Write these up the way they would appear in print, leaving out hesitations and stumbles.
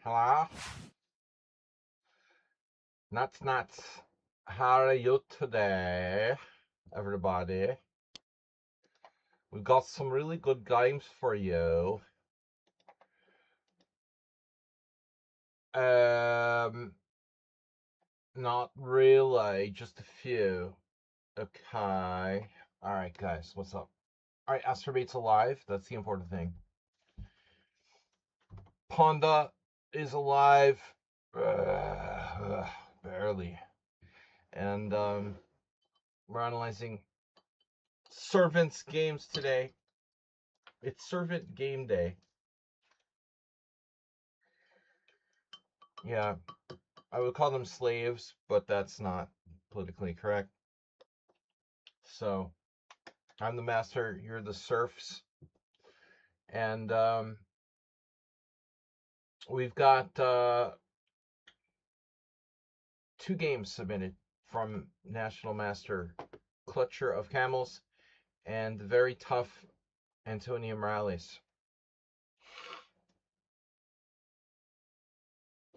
Hello? Nuts. How are you today, everybody? We've got some really good games for you. Not really, just a few. Okay. Alright, guys, what's up? Alright, Astrobate's alive. That's the important thing. Ponda is alive. Barely. And, we're analyzing Servants games today. It's Servant Game Day. Yeah, I would call them slaves, but that's not politically correct. So, I'm the master, you're the serfs. And we've got 2 games submitted from National Master Clutcher of Camels and the very tough Antonio Morales.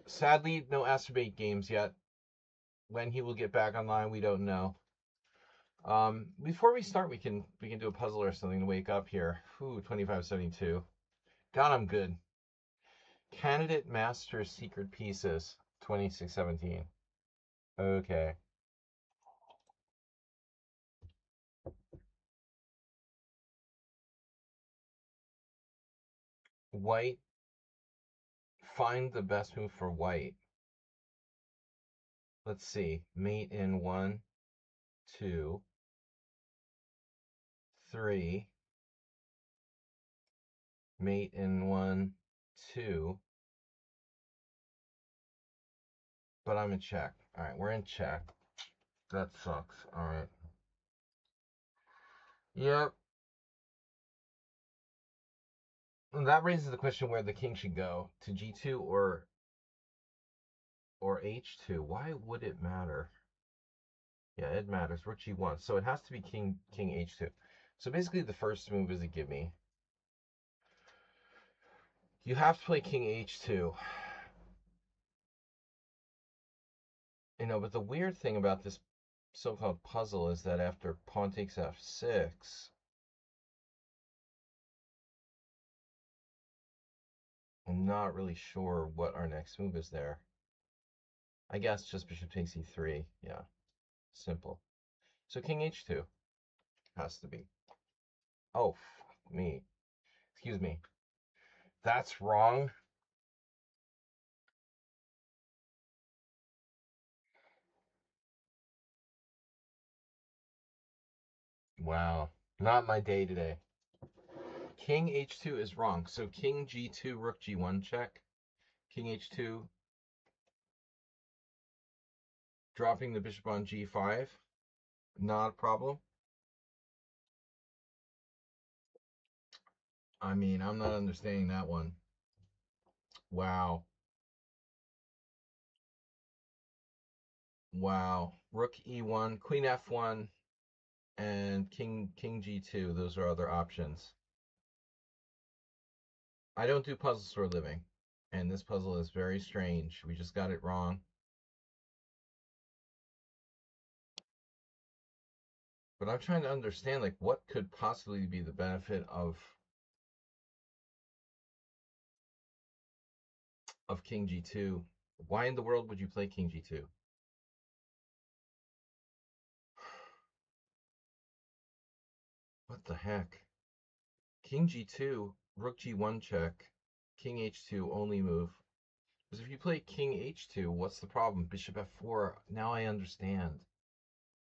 Sadly, no Astrobate games yet. When he will get back online, we don't know. Before we start, we can do a puzzle or something to wake up here. Ooh, 2572. God, I'm good. Candidate Master Secret Pieces, 2617. Okay. White. Find the best move for white. Let's see. Mate in 1, 2, 3. Mate in 1, 2. But I'm in check. Alright, we're in check. That sucks. Alright. Yep. And that raises the question where the king should go. To G2 or H2. Why would it matter? Yeah, it matters. Rook G1. So it has to be king H2. So basically the first move is a gimme. You have to play king H2. You know, but the weird thing about this so-called puzzle is that after pawn takes F6, I'm not really sure what our next move is there. I guess just bishop takes E3. Yeah, simple. So king H2 has to be. Oh, fuck me. Excuse me. That's wrong. Wow. Not my day today. King H2 is wrong. So king G2, rook G1 check. King H2. Dropping the bishop on G5. Not a problem. I mean, I'm not understanding that one. Wow. Wow. Rook E1, Queen F1, and King G2. Those are other options. I don't do puzzles for a living, and this puzzle is very strange. We just got it wrong. But I'm trying to understand, like, what could possibly be the benefit of King G2? Why in the world would you play King G2? What the heck? King G2, Rook G1 check, King H2 only move. Because if you play King H2, what's the problem? Bishop F4. Now I understand.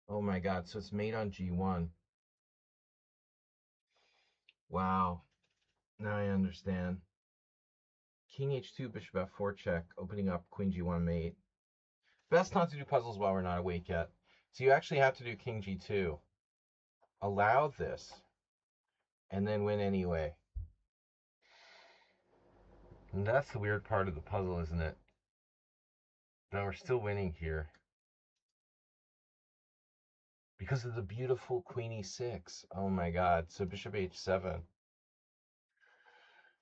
Oh my god, so it's mate on G1. Wow. Now I understand. King H2, Bishop F4 check, opening up Queen G1 mate. Best not to do puzzles while we're not awake yet. So you actually have to do King G2. Allow this. And then win anyway. And that's the weird part of the puzzle, isn't it? That we're still winning here. Because of the beautiful Queen E6. Oh my god. So Bishop H7.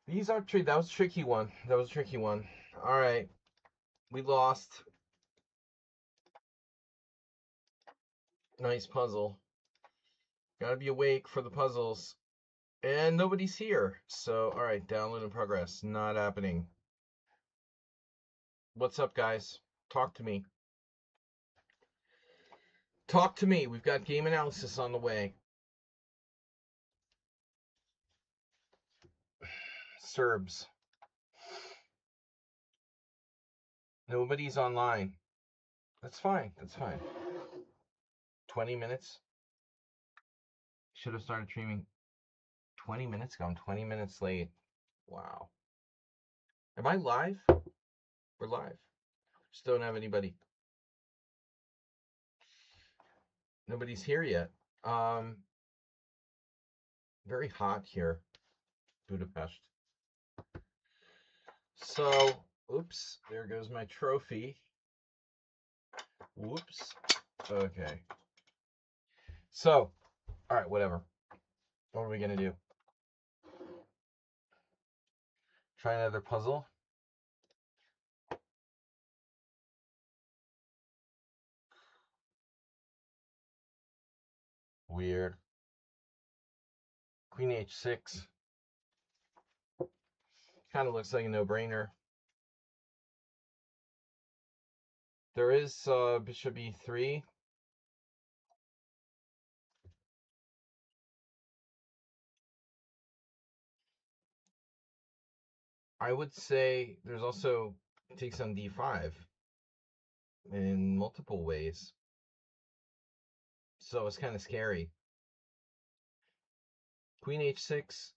These are tricky. That was a tricky one. All right. We lost. Nice puzzle. Gotta be awake for the puzzles. And nobody's here. So, all right, download in progress. Not happening. What's up, guys? Talk to me. Talk to me. We've got game analysis on the way. Serbs. Nobody's online. That's fine. That's fine. 20 minutes. Should have started streaming 20 minutes ago. I'm 20 minutes late. Wow. Am I live? We're live. Just don't have anybody. Nobody's here yet. Very hot here, Budapest. So, oops, there goes my trophy. Whoops. Okay. So, all right, whatever. What are we gonna do? Try another puzzle. Weird. Queen h6. Kind of looks like a no-brainer. There is bishop e3. I would say there's also takes on d5 in multiple ways. So it's kind of scary. Queen h6.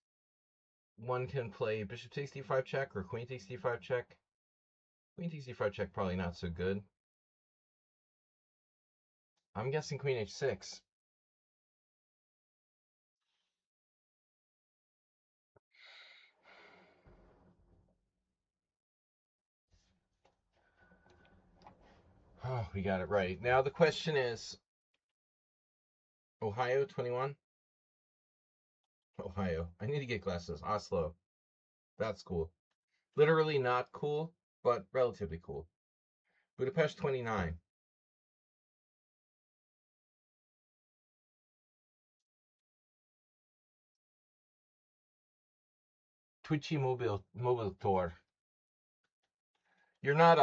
One can play bishop takes d5 check or queen takes d5 check. Queen takes d5 check, probably not so good. I'm guessing queen h6. Oh, we got it right. Now the question is, Ohio 21? Ohio. I need to get glasses. Oslo. That's cool. Literally not cool, but relatively cool. Budapest 29. Twitchy mobile tour. You're not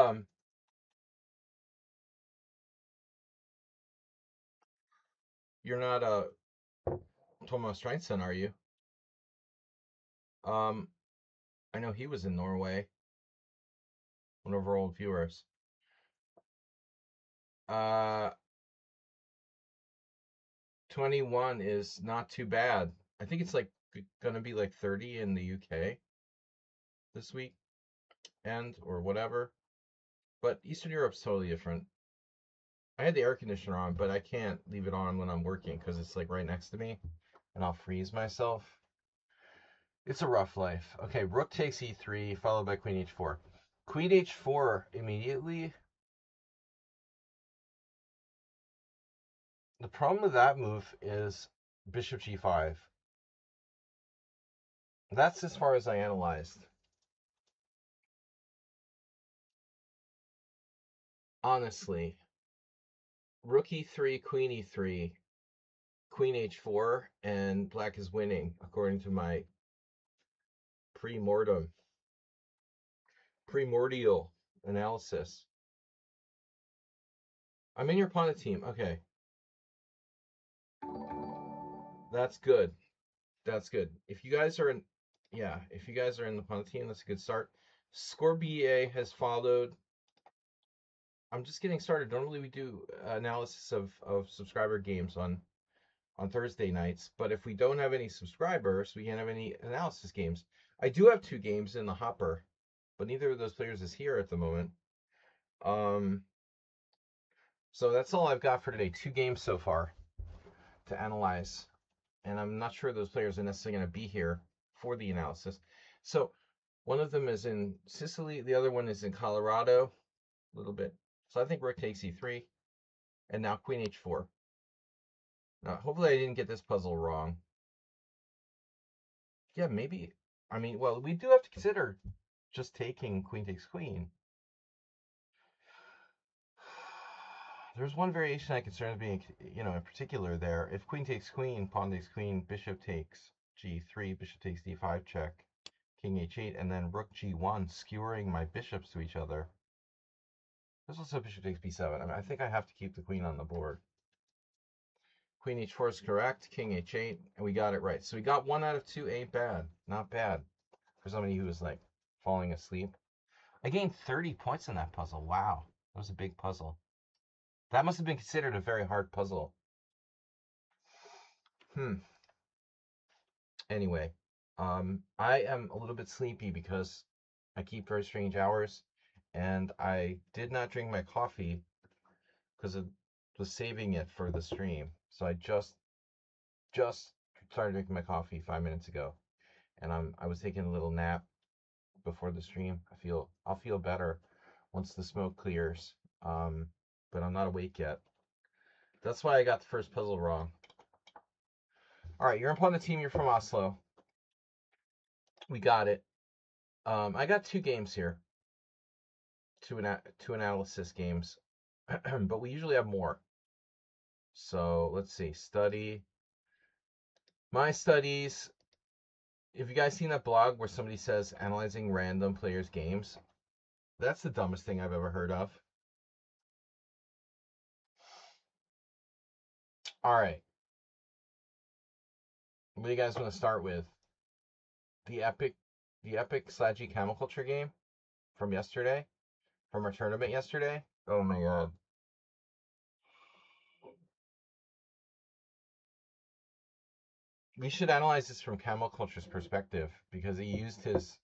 Thomas Streinson, are you? I know he was in Norway. One of our old viewers. 21 is not too bad. I think it's like gonna be like 30 in the UK this week, or whatever. But Eastern Europe's totally different. I had the air conditioner on, but I can't leave it on when I'm working because it's like right next to me, and I'll freeze myself. It's a rough life. Okay, rook takes e3, followed by queen h4. Queen h4 immediately. The problem with that move is bishop g5. That's as far as I analyzed. Honestly, rook e3, queen e3, queen h4, and black is winning, according to my primordial analysis. I'm in your opponent team. Okay. That's good. That's good. If you guys are in the opponent team, that's a good start. ScoreBA has followed. I'm just getting started. Normally we do analysis of subscriber games on Thursday nights, but if we don't have any subscribers, we can't have any analysis games. I do have 2 games in the hopper, but neither of those players is here at the moment. So that's all I've got for today. 2 games so far to analyze, and I'm not sure those players are necessarily going to be here for the analysis. So one of them is in Sicily, the other one is in Colorado, a little bit. So I think rook takes e3, and now queen h4. Now, hopefully I didn't get this puzzle wrong. Yeah, maybe. I mean, well, we do have to consider just taking queen takes queen. There's one variation that concerns me, in particular there. If queen takes queen, pawn takes queen, bishop takes g3, bishop takes d5 check, king h8, and then rook g1, skewering my bishops to each other. There's also bishop takes b7. I mean, I think I have to keep the queen on the board. Queen h4 is correct, king h8, and we got it right. So we got 1 out of 2, ain't bad. Not bad for somebody who was like falling asleep. I gained 30 points in that puzzle. Wow, that was a big puzzle. That must have been considered a very hard puzzle. Anyway, I am a little bit sleepy because I keep very strange hours, and I did not drink my coffee because I was saving it for the stream. So I just started drinking my coffee 5 minutes ago, and I was taking a little nap before the stream. I'll feel better once the smoke clears. But I'm not awake yet. That's why I got the first puzzle wrong. All right, you're up on the team. You're from Oslo. We got it. I got 2 games here. Two analysis games, but we usually have more. So let's see. Study. My studies. If you guys seen that blog where somebody says analyzing random players' games, that's the dumbest thing I've ever heard of. All right. What do you guys want to start with? The epic Sladgy Camel Culture game from yesterday, from our tournament yesterday. Oh my god. We should analyze this from Camel Culture's perspective because he used his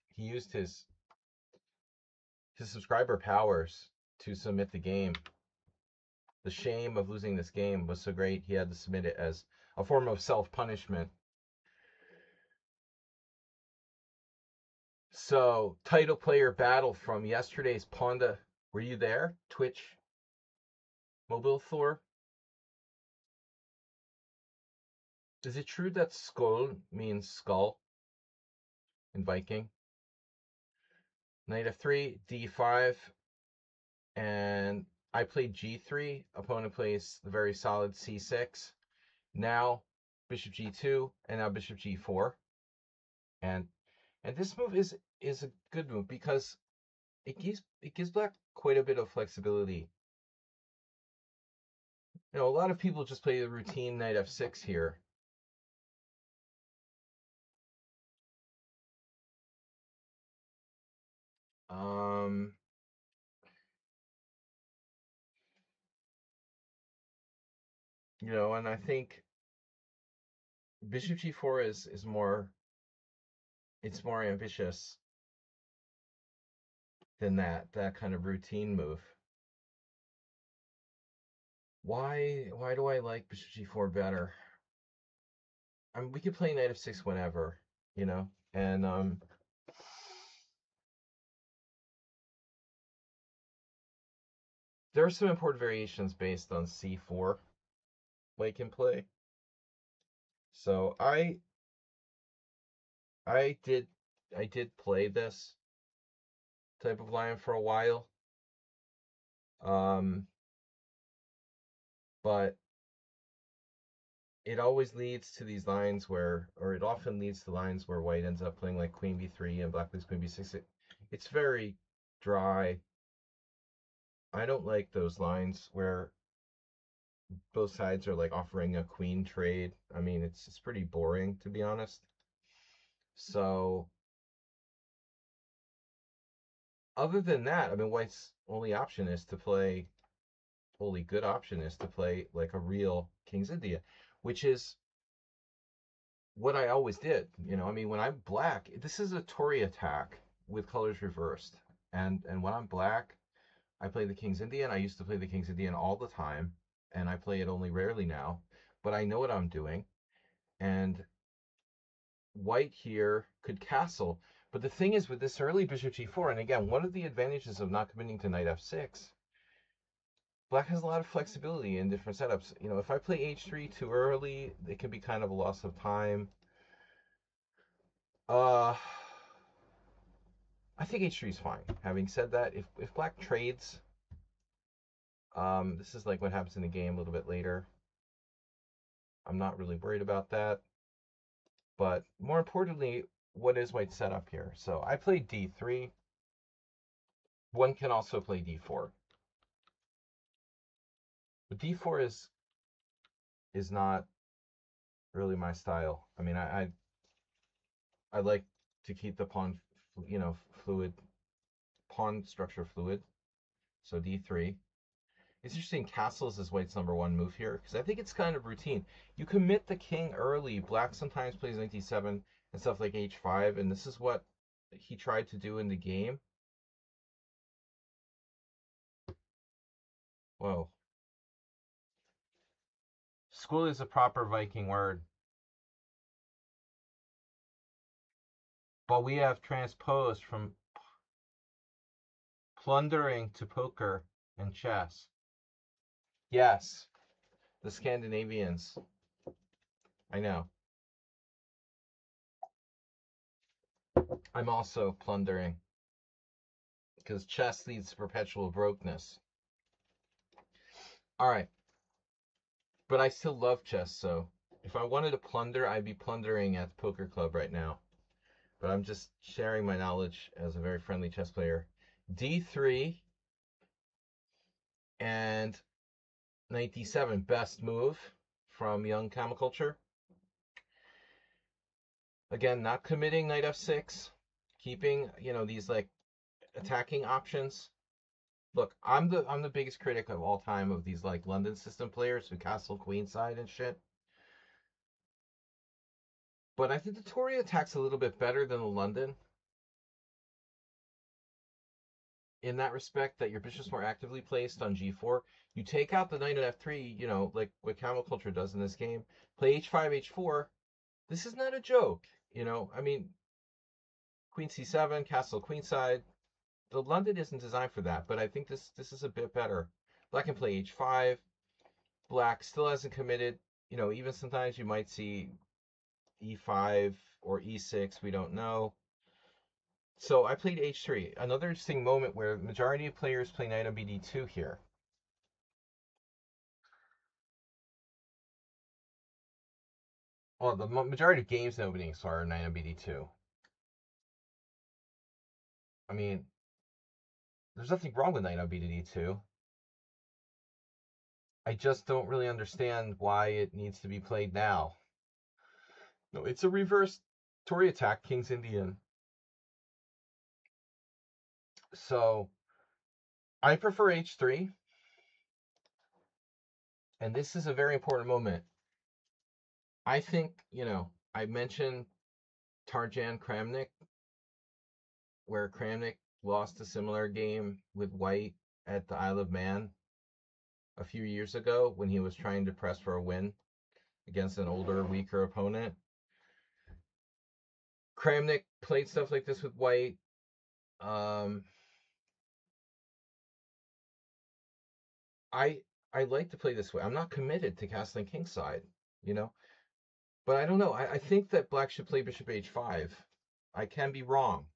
subscriber powers to submit the game. The shame of losing this game was so great he had to submit it as a form of self-punishment. So, title player battle from yesterday's Ponda. Were you there? Twitch Mobile Thor? Is it true that skull means skull in Viking? Knight f3, d5, and I played g3. Opponent plays the very solid c6. Now bishop g2, and now bishop g4. And this move is a good move because it gives black quite a bit of flexibility. A lot of people just play the routine knight f6 here. And I think bishop g4 is more, it's more ambitious than that kind of routine move. Why do I like bishop g4 better? I mean, we could play knight f6 whenever, and there are some important variations based on c4 white can play. So I did play this type of line for a while. But it always leads to these lines where, or it often leads to lines where white ends up playing like queen b3 and black plays queen b6. It's very dry. I don't like those lines where both sides are like offering a queen trade. I mean, it's pretty boring, to be honest. So other than that, I mean, white's only good option is to play like a real King's India, which is what I always did. I mean, when I'm black, this is a Tory attack with colors reversed. And when I'm black, I play the King's Indian. I used to play the King's Indian all the time, and I play it only rarely now. But I know what I'm doing. And white here could castle. But the thing is, with this early bishop g4, and again, one of the advantages of not committing to knight f6, black has a lot of flexibility in different setups. If I play h3 too early, it can be kind of a loss of time. I think h3 is fine. Having said that, if black trades, this is like what happens in the game a little bit later. I'm not really worried about that. But more importantly, what is white's setup here? So I played d3. One can also play d4. But d4 is not really my style. I mean, I like to keep the pawn, fluid, pawn structure fluid. So d3. It's interesting. Castles is white's #1 move here because I think it's kind of routine. You commit the king early. Black sometimes plays knight d7 and stuff like h5, and this is what he tried to do in the game. Whoa. School is a proper Viking word. But we have transposed from plundering to poker and chess. Yes, the Scandinavians. I know. I'm also plundering because chess leads to perpetual brokenness. All right. But I still love chess, so if I wanted to plunder, I'd be plundering at the poker club right now. But I'm just sharing my knowledge as a very friendly chess player. d3 and knight d7, best move from young Camel Culture. Again, not committing knight f6, keeping, these like attacking options. Look, I'm the biggest critic of all time of these like London system players who castle queenside and shit. But I think the Tory attack's a little bit better than the London in that respect, that your bishop's more actively placed on g4. You take out the knight at f3, like what Camel Culture does in this game. Play h5, h4. This is not a joke, I mean, queen c7, castle queenside. The London isn't designed for that, but I think this is a bit better. Black can play h5. Black still hasn't committed. Even sometimes you might see e5 or e6. We don't know. So I played h3. Another interesting moment where the majority of players play knight on bd2 here. Well, the majority of games in openings are knight on bd2. I mean, there's nothing wrong with knight on bd2. I just don't really understand why it needs to be played now. No, it's a reverse Tory attack, King's Indian. So I prefer h3. And this is a very important moment. I think, I mentioned Tarjan Kramnik, where Kramnik lost a similar game with white at the Isle of Man a few years ago when he was trying to press for a win against an older, weaker opponent. Kramnik played stuff like this with white. I like to play this way. I'm not committed to castling kingside, but I don't know. I think that black should play bishop h5. I can be wrong.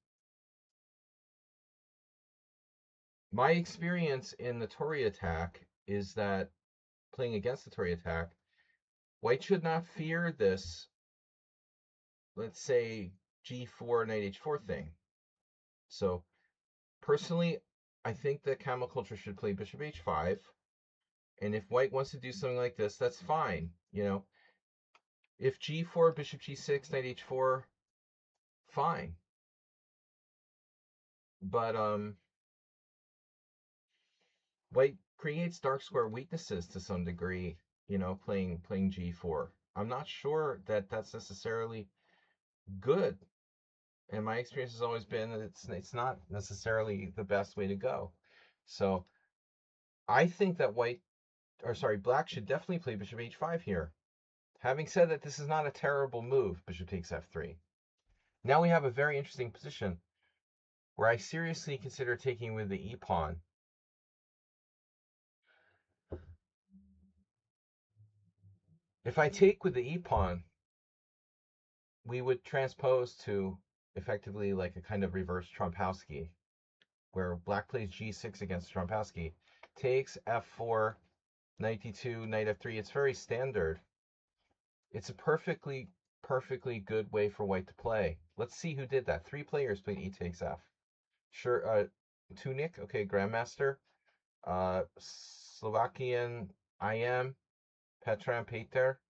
My experience in the Tory attack is that playing against the Tory attack, white should not fear this, let's say, g4, knight h4 thing. So, personally, I think that Camel Culture should play bishop h5. And if white wants to do something like this, that's fine. If g4, bishop g6, knight h4, fine. But white creates dark square weaknesses to some degree, playing g4. I'm not sure that that's necessarily good. And my experience has always been that it's not necessarily the best way to go. So I think that black should definitely play bishop h5 here. Having said that, this is not a terrible move, bishop takes f3. Now we have a very interesting position where I seriously consider taking with the e-pawn. If I take with the e-pawn, we would transpose to effectively like a kind of reverse Trompowsky, where black plays g6 against Trompowsky, takes f4, knight d2, knight f3. It's very standard. It's a perfectly good way for white to play. Let's see who did that. 3 players played e takes f. Sure, Tunic, okay, Grandmaster. Slovakian IM, Petran Peter,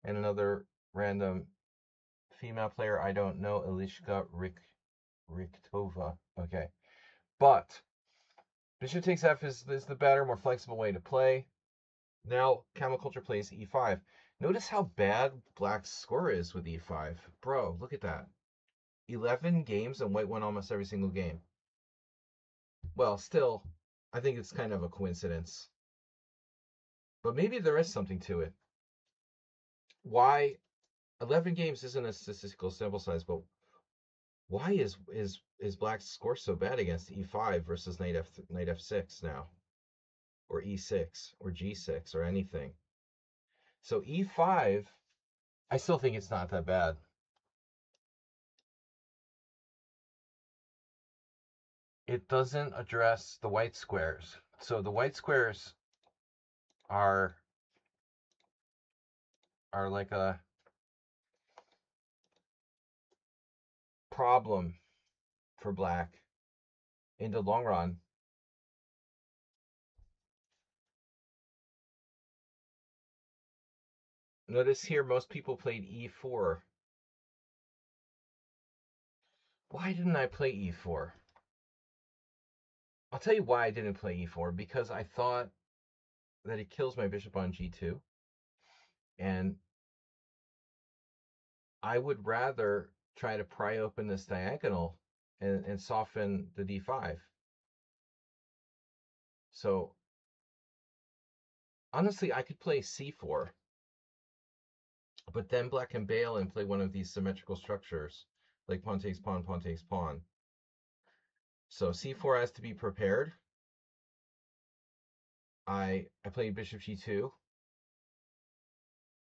and another random female player I don't know, Elishka Richtova. Okay. But bishop takes f is the better, more flexible way to play. Now, Camel Culture plays e5. Notice how bad black's score is with e5. Bro, look at that. 11 games and white won almost every single game. Well, still, I think it's kind of a coincidence. But maybe there is something to it. Why 11 games isn't a statistical sample size, but why is black's score so bad against e5 versus knight f6 now? Or e6 or g6 or anything? So e5, I still think it's not that bad. It doesn't address the white squares. So the white squares are like a problem for black in the long run. Notice here most people played e4. Why didn't I play e4? I'll tell you why I didn't play e4. Because I thought that it kills my bishop on g2. And I would rather try to pry open this diagonal and soften the d5. So honestly, I could play c4. But then black can bail and play one of these symmetrical structures, like pawn takes pawn, pawn takes pawn. So c4 has to be prepared. I played bishop g2.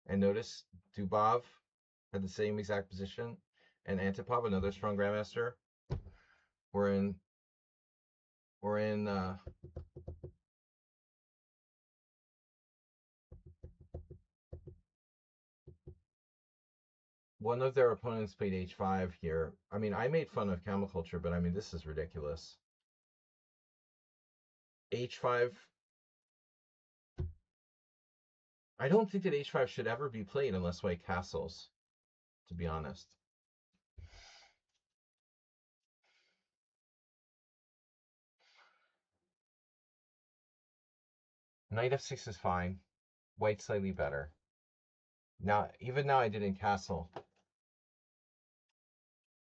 And notice Dubov had the same exact position. And Antipov, another strong grandmaster, we're in one of their opponents played h5 here. I mean, I made fun of Camel Culture, but I mean, this is ridiculous. h5. I don't think that h5 should ever be played unless white castles, to be honest. Knight f6 is fine. White slightly better. Now, even now I didn't castle.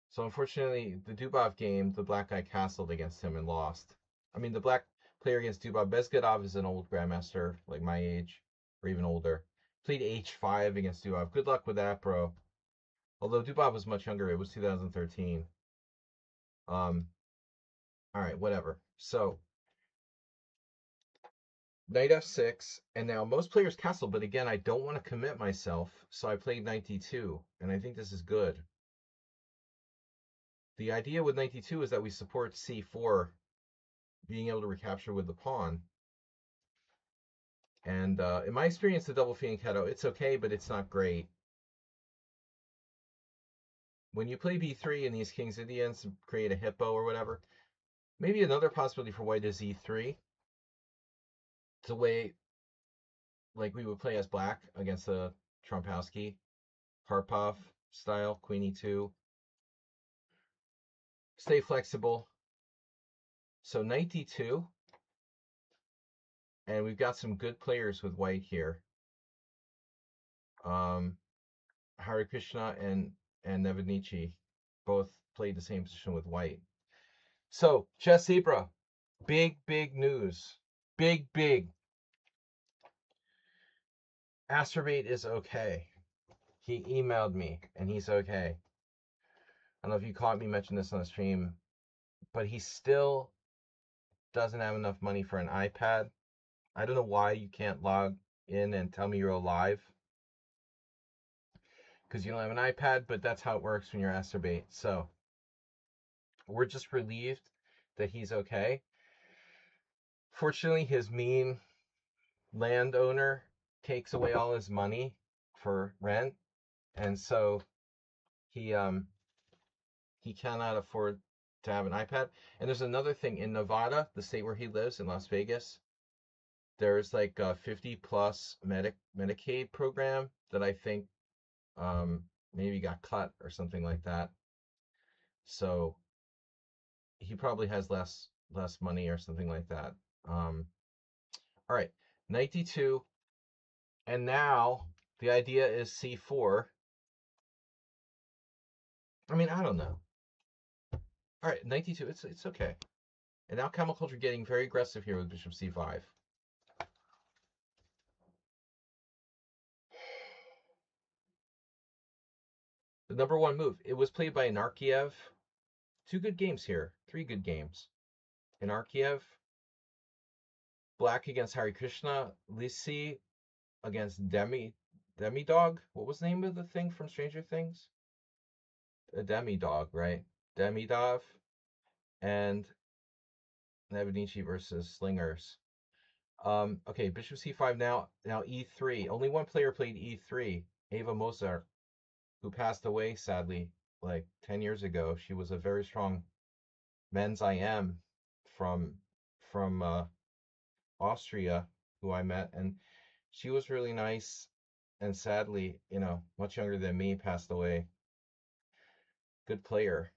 So unfortunately, the Dubov game, the black guy castled against him and lost. I mean, the black player against Dubov, Bezgadov is an old grandmaster, like my age, or even older. Played h5 against Dubov. Good luck with that, bro. Although Dubov was much younger, it was 2013. All right, whatever. So knight f6, and now most players castle, but again, I don't want to commit myself, so I played knight d2, and I think this is good. The idea with knight d2 is that we support c4 being able to recapture with the pawn. And in my experience, the double fianchetto, it's okay, but it's not great. When you play b3 and these kings Indians create a hippo or whatever, maybe another possibility for white is e3. It's a way like we would play as black against a Trompowsky, Karpov style, queen e2. Stay flexible. So knight d2. And we've got some good players with white here. Hare Krishna and Nevednichi both played the same position with white. So, Chess Zebra, big news. Big. Astrobate is okay. He emailed me, and he's okay. I don't know if you caught me mention this on the stream, but he still doesn't have enough money for an iPad. I don't know why you can't log in and tell me you're alive, because you don't have an iPad, but that's how it works when you're Astrobate. So We're just relieved that he's okay. Fortunately, his mean landowner takes away all his money for rent, and so he cannot afford to have an iPad. And there's another thing in Nevada, the state where he lives, in Las Vegas. There's like a 50 plus Medicaid program that I think maybe got cut or something like that. So he probably has less money or something like that. All right, 92, and now the idea is C4. I mean, I don't know. All right, 92. It's okay. And now Camel Culture getting very aggressive here with Bishop C5. The number one move. It was played by Anarkiev. 2 good games here. 3 good games. Anarkiev. Black against Hare Krishna. Lisi against Demidog. What was the name of the thing from Stranger Things? A Demidog, right? Demidov. And Nebenichi versus Slingers. Okay, Bishop C5 now. Now E3. Only one player played E3. Ava Mozart, who passed away sadly like 10 years ago. She was a very strong men's IM from Austria, who I met, and she was really nice. And sadly, much younger than me, passed away. Good player.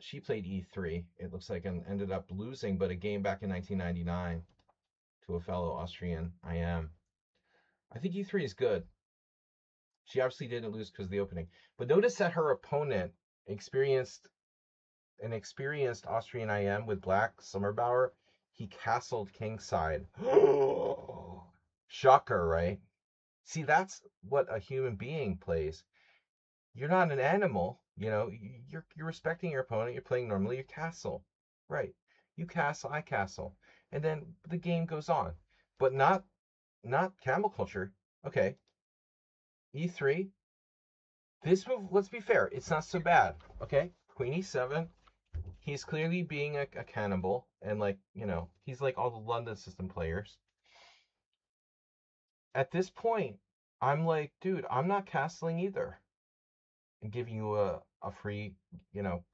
She played E3. It looks like, and ended up losing, but a game back in 1999 to a fellow Austrian IM. I think E3 is good. She obviously didn't lose because of the opening. But notice that her opponent experienced Austrian IM with Black, Sommerbauer. He castled kingside. Shocker, right? See, that's what a human being plays. You're not an animal, you're respecting your opponent, you're playing normally, you castle. Right. You castle, I castle. And then the game goes on. But not Camel Culture. Okay. E3. This move, let's be fair, it's not so bad. Okay? Queen E7. He's clearly being a cannibal, and he's like all the London system players. At this point, I'm like, dude, I'm not castling either. And giving you a free,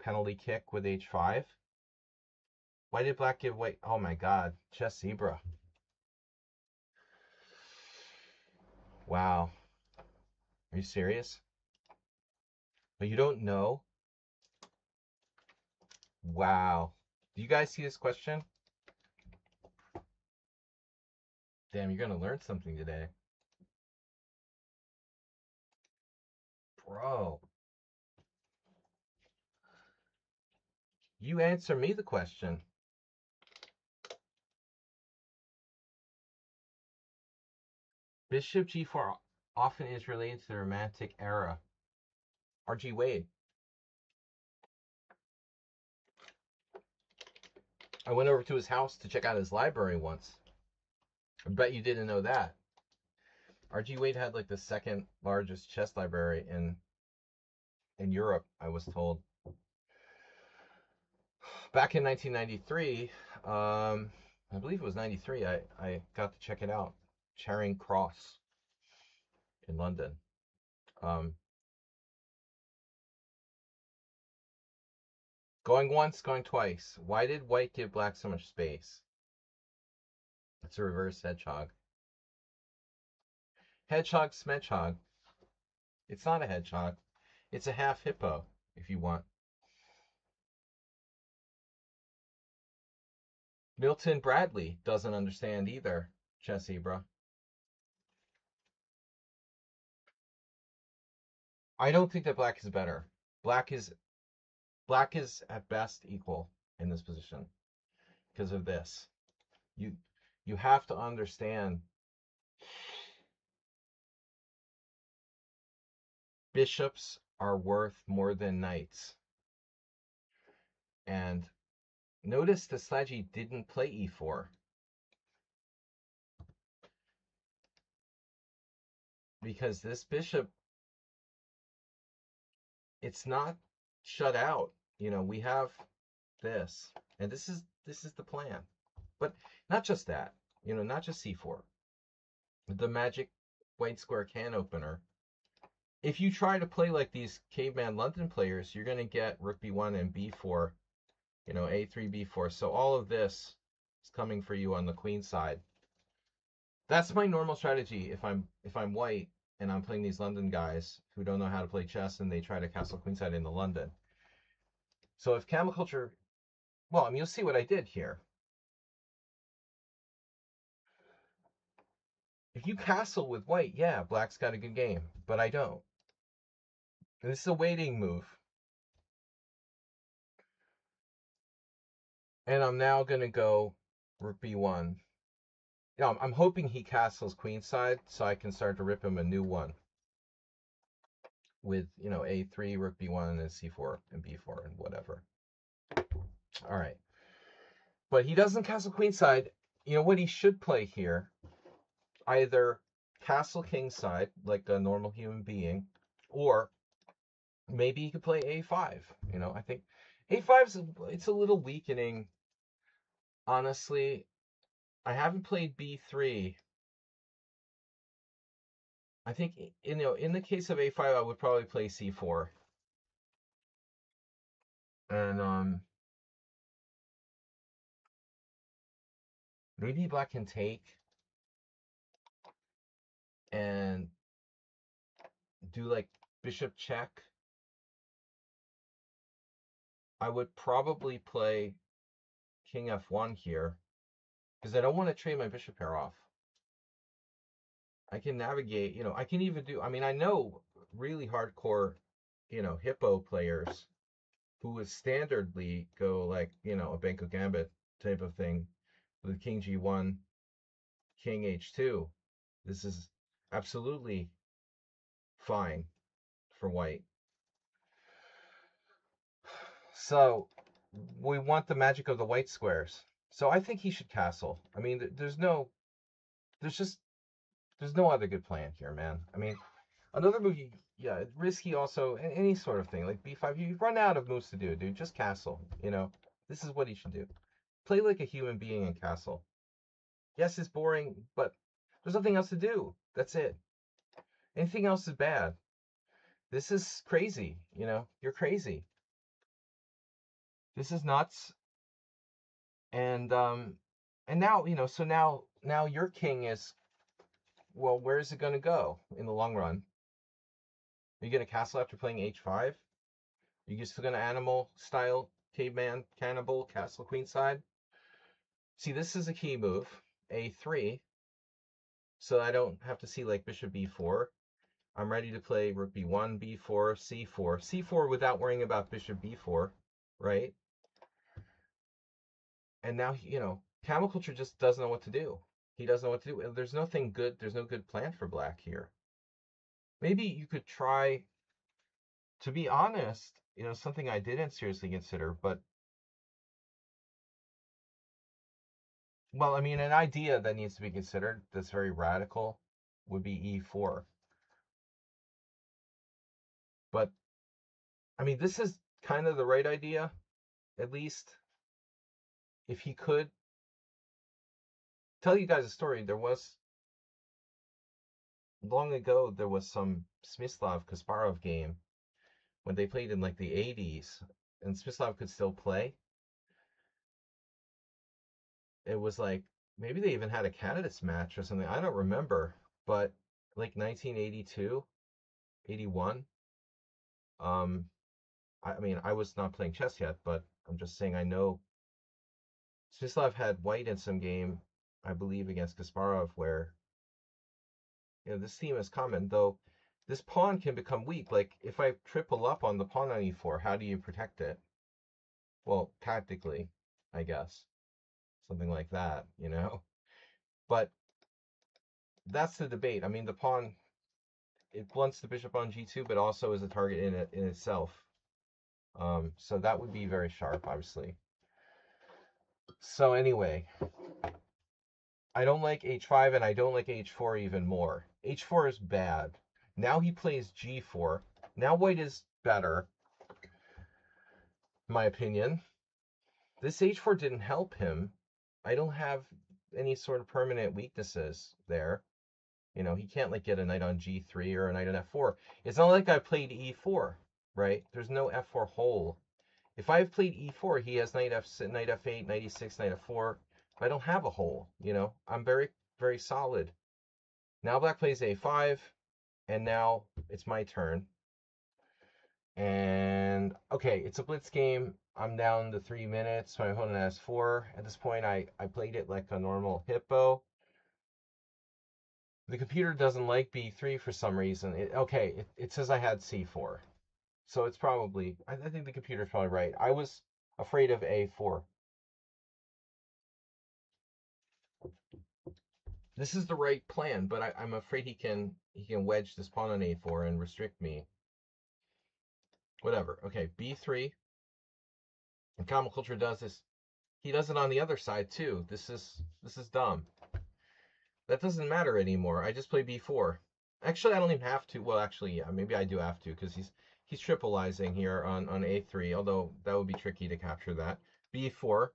penalty kick with H5. Why did Black give white? Oh my god, chess zebra. Wow. Are you serious? But you don't know? Wow. Do you guys see this question? Damn, you're gonna learn something today. Bro. You answer me the question. Bishop G4 often is related to the Romantic era. R.G. Wade. I went over to his house to check out his library once. I bet you didn't know that. R.G. Wade had like the second largest chess library in Europe, I was told. Back in 1993, I believe it was 93, I got to check it out. Charing Cross in London. Going once, going twice. Why did white give black so much space? It's a reverse hedgehog. Hedgehog smedgehog. It's not a hedgehog. It's a half hippo, if you want. Milton Bradley doesn't understand either, Chess Zebra. I don't think that black is better. Black is at best equal in this position because of this. You have to understand bishops are worth more than knights. And notice the strategy didn't play e4. Because this bishop, it's not shut out. we have this, and this is the plan. But not just that, not just c4. The magic white square can opener. If you try to play like these caveman London players, you're going to get rook b1 and b4, a3, b4. So all of this is coming for you on the queen side. That's my normal strategy if I'm white and I'm playing these London guys who don't know how to play chess and they try to castle queenside into London. So if Camel Culture, well, I mean, you'll see what I did here. If you castle with white, yeah, black's got a good game, but I don't. And this is a waiting move. And I'm now going to go rook b1. I'm hoping he castles queenside so I can start to rip him a new one with, a3, rook b1, and c4, and b4, and whatever. All right. But he doesn't castle queenside. What he should play here, either castle kingside, like a normal human being, or maybe he could play a5. I think a5 it's a little weakening. Honestly, I haven't played b3. I think in the case of a5, I would probably play c4. And maybe black can take and do like bishop check. I would probably play king f1 here because I don't want to trade my bishop pair off. I can navigate, I can even do, I know really hardcore, hippo players who would standardly go like, a Benko Gambit type of thing with king g1, king h2. This is absolutely fine for white. So we want the magic of the white squares. So I think he should castle. There's no other good plan here, man. Another move, risky also, any sort of thing, like b5, you run out of moves to do, dude. Just castle, This is what he should do. Play like a human being and castle. Yes, it's boring, but there's nothing else to do. That's it. Anything else is bad. This is crazy, You're crazy. This is nuts. And now, so now your king is, well, where is it going to go in the long run? Are you going to castle after playing h5? Are you still going to animal style caveman cannibal castle queenside? See, this is a key move, a3, so I don't have to see like bishop b4. I'm ready to play rook b1, b4, c4, c4 without worrying about bishop b4, right? And now, Camel Culture just doesn't know what to do. He doesn't know what to do. There's no good plan for black here. Maybe you could try, to be honest, something I didn't seriously consider, but, well, an idea that needs to be considered that's very radical would be e4. But, this is kind of the right idea, at least. If he could tell you guys a story, long ago, there was some Smyslov-Kasparov game when they played in like the 80s, and Smyslov could still play. It was like, maybe they even had a candidates match or something. I don't remember, but like 1982, 81. I was not playing chess yet, but I'm just saying I know Smyslov had white in some game, I believe, against Kasparov, where this theme is common, though this pawn can become weak. Like, if I triple up on the pawn on e4, how do you protect it? Well, tactically, I guess. Something like that, But that's the debate. The pawn, it blunts the bishop on g2, but also is a target in itself. So that would be very sharp, obviously. So anyway, I don't like h5, and I don't like h4 even more. h4 is bad. Now he plays g4. Now white is better. my opinion. This h4 didn't help him. I don't have any sort of permanent weaknesses there. You know, he can't like get a knight on g3 or a knight on f4. It's not like I played e4, right? There's no f4 hole. If I've played e4, he has knight f8, knight e6, knight f4. But I don't have a hole, you know. I'm very, very solid. Now black plays a5, and now it's my turn. And okay, it's a blitz game. I'm down to 3 minutes. My opponent has 4. At this point, I played it like a normal hippo. The computer doesn't like b3 for some reason. It says I had c4. So it's probably, I think the computer's probably right. I was afraid of a4. This is the right plan, but I'm afraid he can wedge this pawn on a4 and restrict me. Whatever. Okay, b3. And Common Culture does this. He does it on the other side too. This is dumb. That doesn't matter anymore. I just play b4. Actually, I don't even have to. Well, actually, yeah, maybe I do have to because he's tripleizing here on a3. Although that would be tricky to capture that. b4.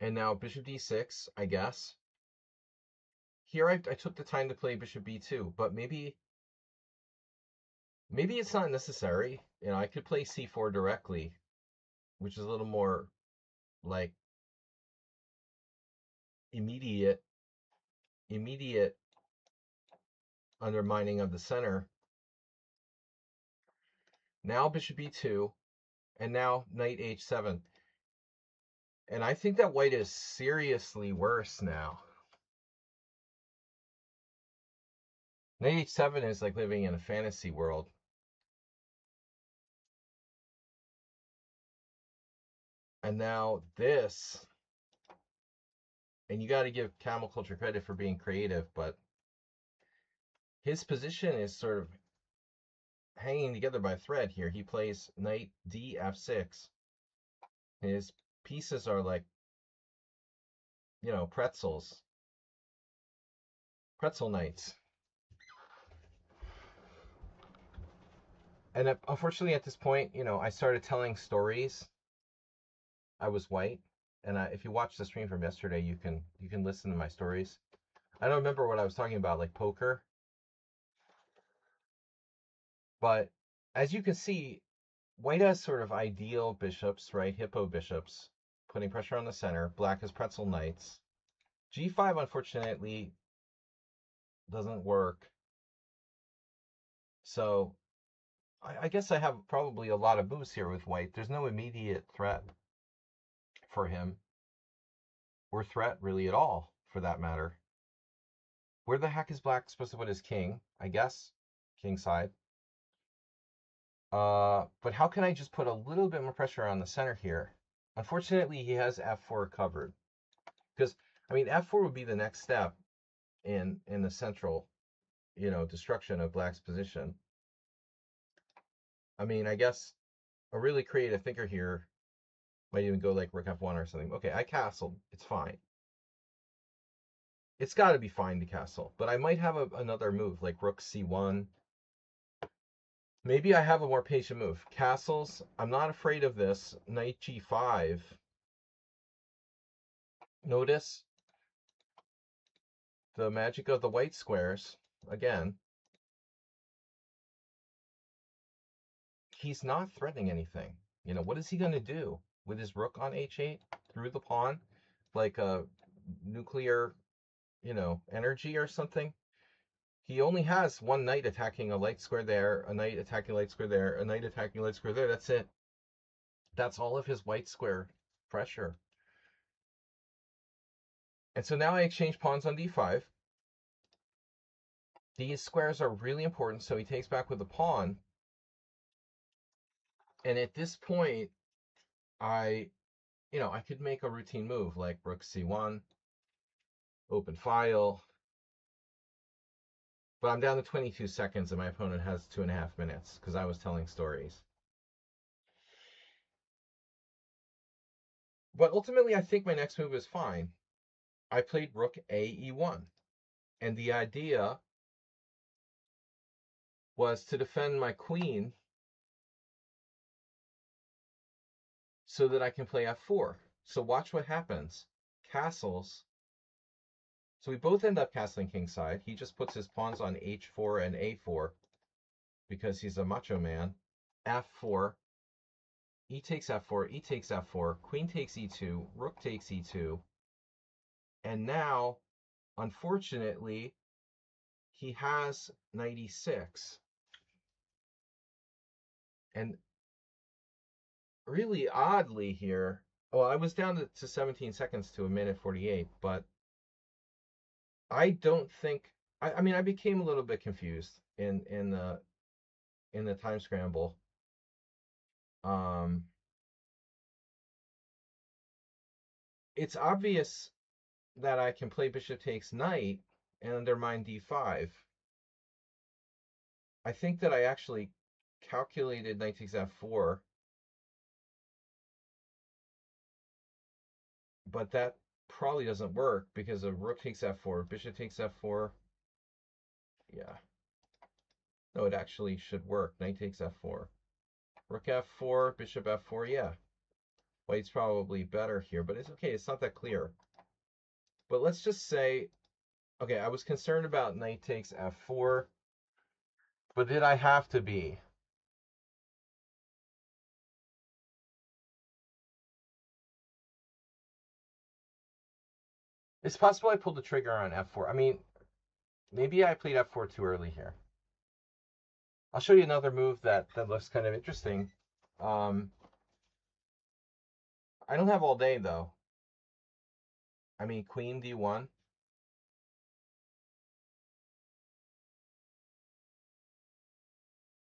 And now bishop d6, I guess. Here I took the time to play bishop b2, but maybe it's not necessary. You know, I could play c4 directly, which is a little more like immediate undermining of the center. Now bishop b2, and now knight h7. And I think that white is seriously worse now. Knight h7 is like living in a fantasy world. And now this. And you got to give Camel Culture credit for being creative, but his position is sort of hanging together by a thread here. He plays knight d f6. His pieces are like, you know, pretzels. Pretzel knights. And unfortunately at this point, you know, I started telling stories. I was white. And if you watch the stream from yesterday, you can listen to my stories. I don't remember what I was talking about, like poker. But as you can see, white has sort of ideal bishops, right? Hippo bishops, putting pressure on the center. Black has pretzel knights. G5, unfortunately, doesn't work. So I guess I have probably a lot of moves here with white. There's no immediate threat for him, or threat really at all, for that matter. Where the heck is black supposed to put his king? I guess king side. But how can I just put a little bit more pressure on the center here? Unfortunately, he has f4 covered. Because, I mean, f4 would be the next step in the central, you know, destruction of black's position. I mean, I guess a really creative thinker here might even go like rook f1 or something. Okay, I castled. It's fine. It's got to be fine to castle. But I might have another move, like rook c1. Maybe I have a more patient move. Castles, I'm not afraid of this. Knight g5. Notice the magic of the white squares. Again, he's not threatening anything. You know, what is he going to do with his rook on h8 through the pawn? Like a nuclear, you know, energy or something? He only has one knight attacking a light square there, a knight attacking a light square there, a knight attacking a light square there. That's it. That's all of his white square pressure. And so now I exchange pawns on d5. These squares are really important, so he takes back with the pawn. And at this point, I could make a routine move like rook c1, open file. But I'm down to 22 seconds and my opponent has 2.5 minutes because I was telling stories. But ultimately, I think my next move is fine. I played rook a e1. And the idea was to defend my queen so that I can play f4. So watch what happens. Castles. So we both end up castling kingside. He just puts his pawns on h4 and a4 because he's a macho man. f4. E takes f4, e takes f4, queen takes e2, rook takes e2. And now, unfortunately, he has knight e6. And really oddly here, well, I was down to 17 seconds to a minute 48, but I don't think, I mean, I became a little bit confused in the time scramble. It's obvious that I can play bishop takes knight and undermine d5. I think that I actually calculated knight takes f4, but that probably doesn't work because of rook takes f4, bishop takes f4. Yeah. No, it actually should work. Knight takes f4. Rook f4, bishop f4, yeah. White's probably better here, but it's okay. It's not that clear. But let's just say, okay, I was concerned about knight takes f4, but did I have to be? It's possible I pulled the trigger on f4. I mean, maybe I played f4 too early here. I'll show you another move that looks kind of interesting. I don't have all day, though. I mean, queen d1.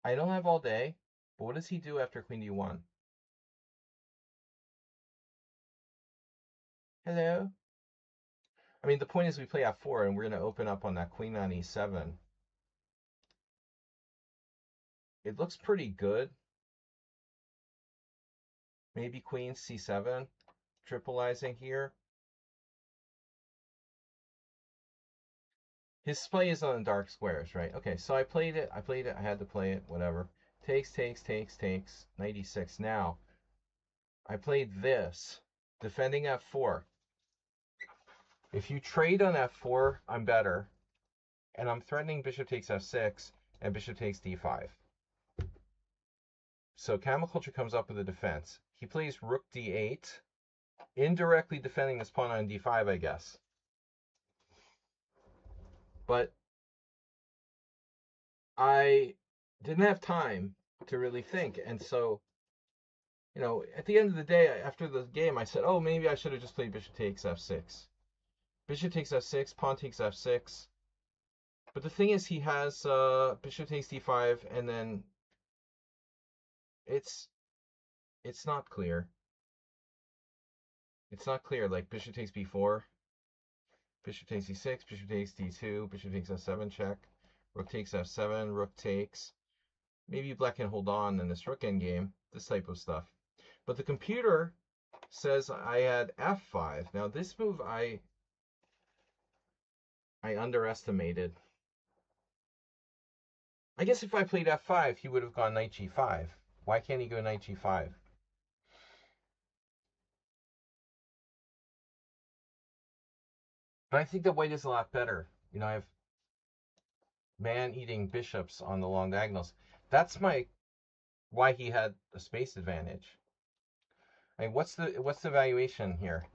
I don't have all day, but what does he do after queen d1? Hello? I mean, the point is we play f4, and we're going to open up on that queen on e7. It looks pretty good. Maybe queen c7, tripleizing here. His play is on the dark squares, right? Okay, so I played it, I had to play it, whatever. Takes, takes, takes, takes, knight e6. Now, I played this, defending f4. If you trade on f4, I'm better. And I'm threatening bishop takes f6 and bishop takes d5. So Camel Culture comes up with a defense. He plays rook d8, indirectly defending this pawn on d5, I guess. But I didn't have time to really think. And so, you know, at the end of the day, after the game, I said, oh, maybe I should have just played bishop takes f6. Bishop takes f6, pawn takes f6. But the thing is, he has bishop takes d5, and then it's not clear. It's not clear. Like bishop takes b4, bishop takes e6, bishop takes d2, bishop takes f7 check, rook takes f7, rook takes. Maybe black can hold on in this rook endgame, this type of stuff. But the computer says I had f5. Now this move I underestimated. I guess if I played f5, he would have gone knight g5. Why can't he go knight g5? But I think that white is a lot better. You know, I have man-eating bishops on the long diagonals. That's why he had a space advantage. I mean, what's the valuation here?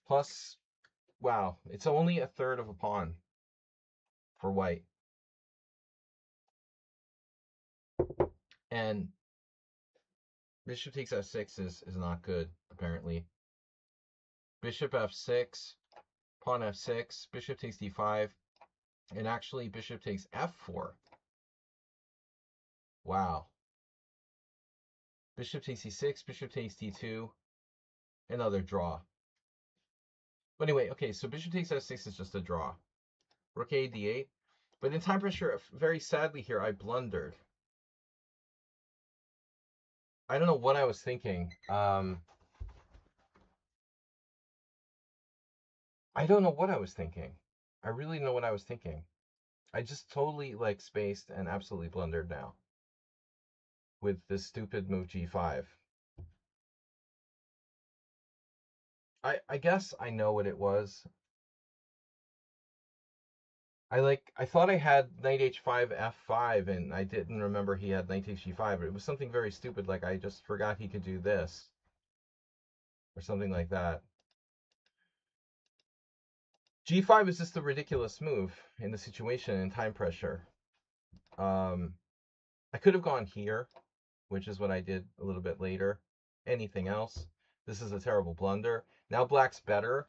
Plus, wow, it's only a third of a pawn for white. And bishop takes f6 is not good, apparently. Bishop f6, pawn f6, bishop takes d5, and actually bishop takes f4. Wow. Bishop takes e6, bishop takes d2, another draw. But anyway, okay, so bishop takes f6 is just a draw. Rook a d8. But in time pressure, very sadly here, I blundered. I don't know what I was thinking. I don't know what I was thinking. I really know what I was thinking. I just totally like spaced and absolutely blundered now with this stupid move g5. I guess I know what it was. I thought I had knight h5 f5 and I didn't remember he had knight h5. It was something very stupid, like I just forgot he could do this or something like that. g5 is just a ridiculous move in the situation and time pressure. I could have gone here, which is what I did a little bit later. Anything else? This is a terrible blunder. Now black's better,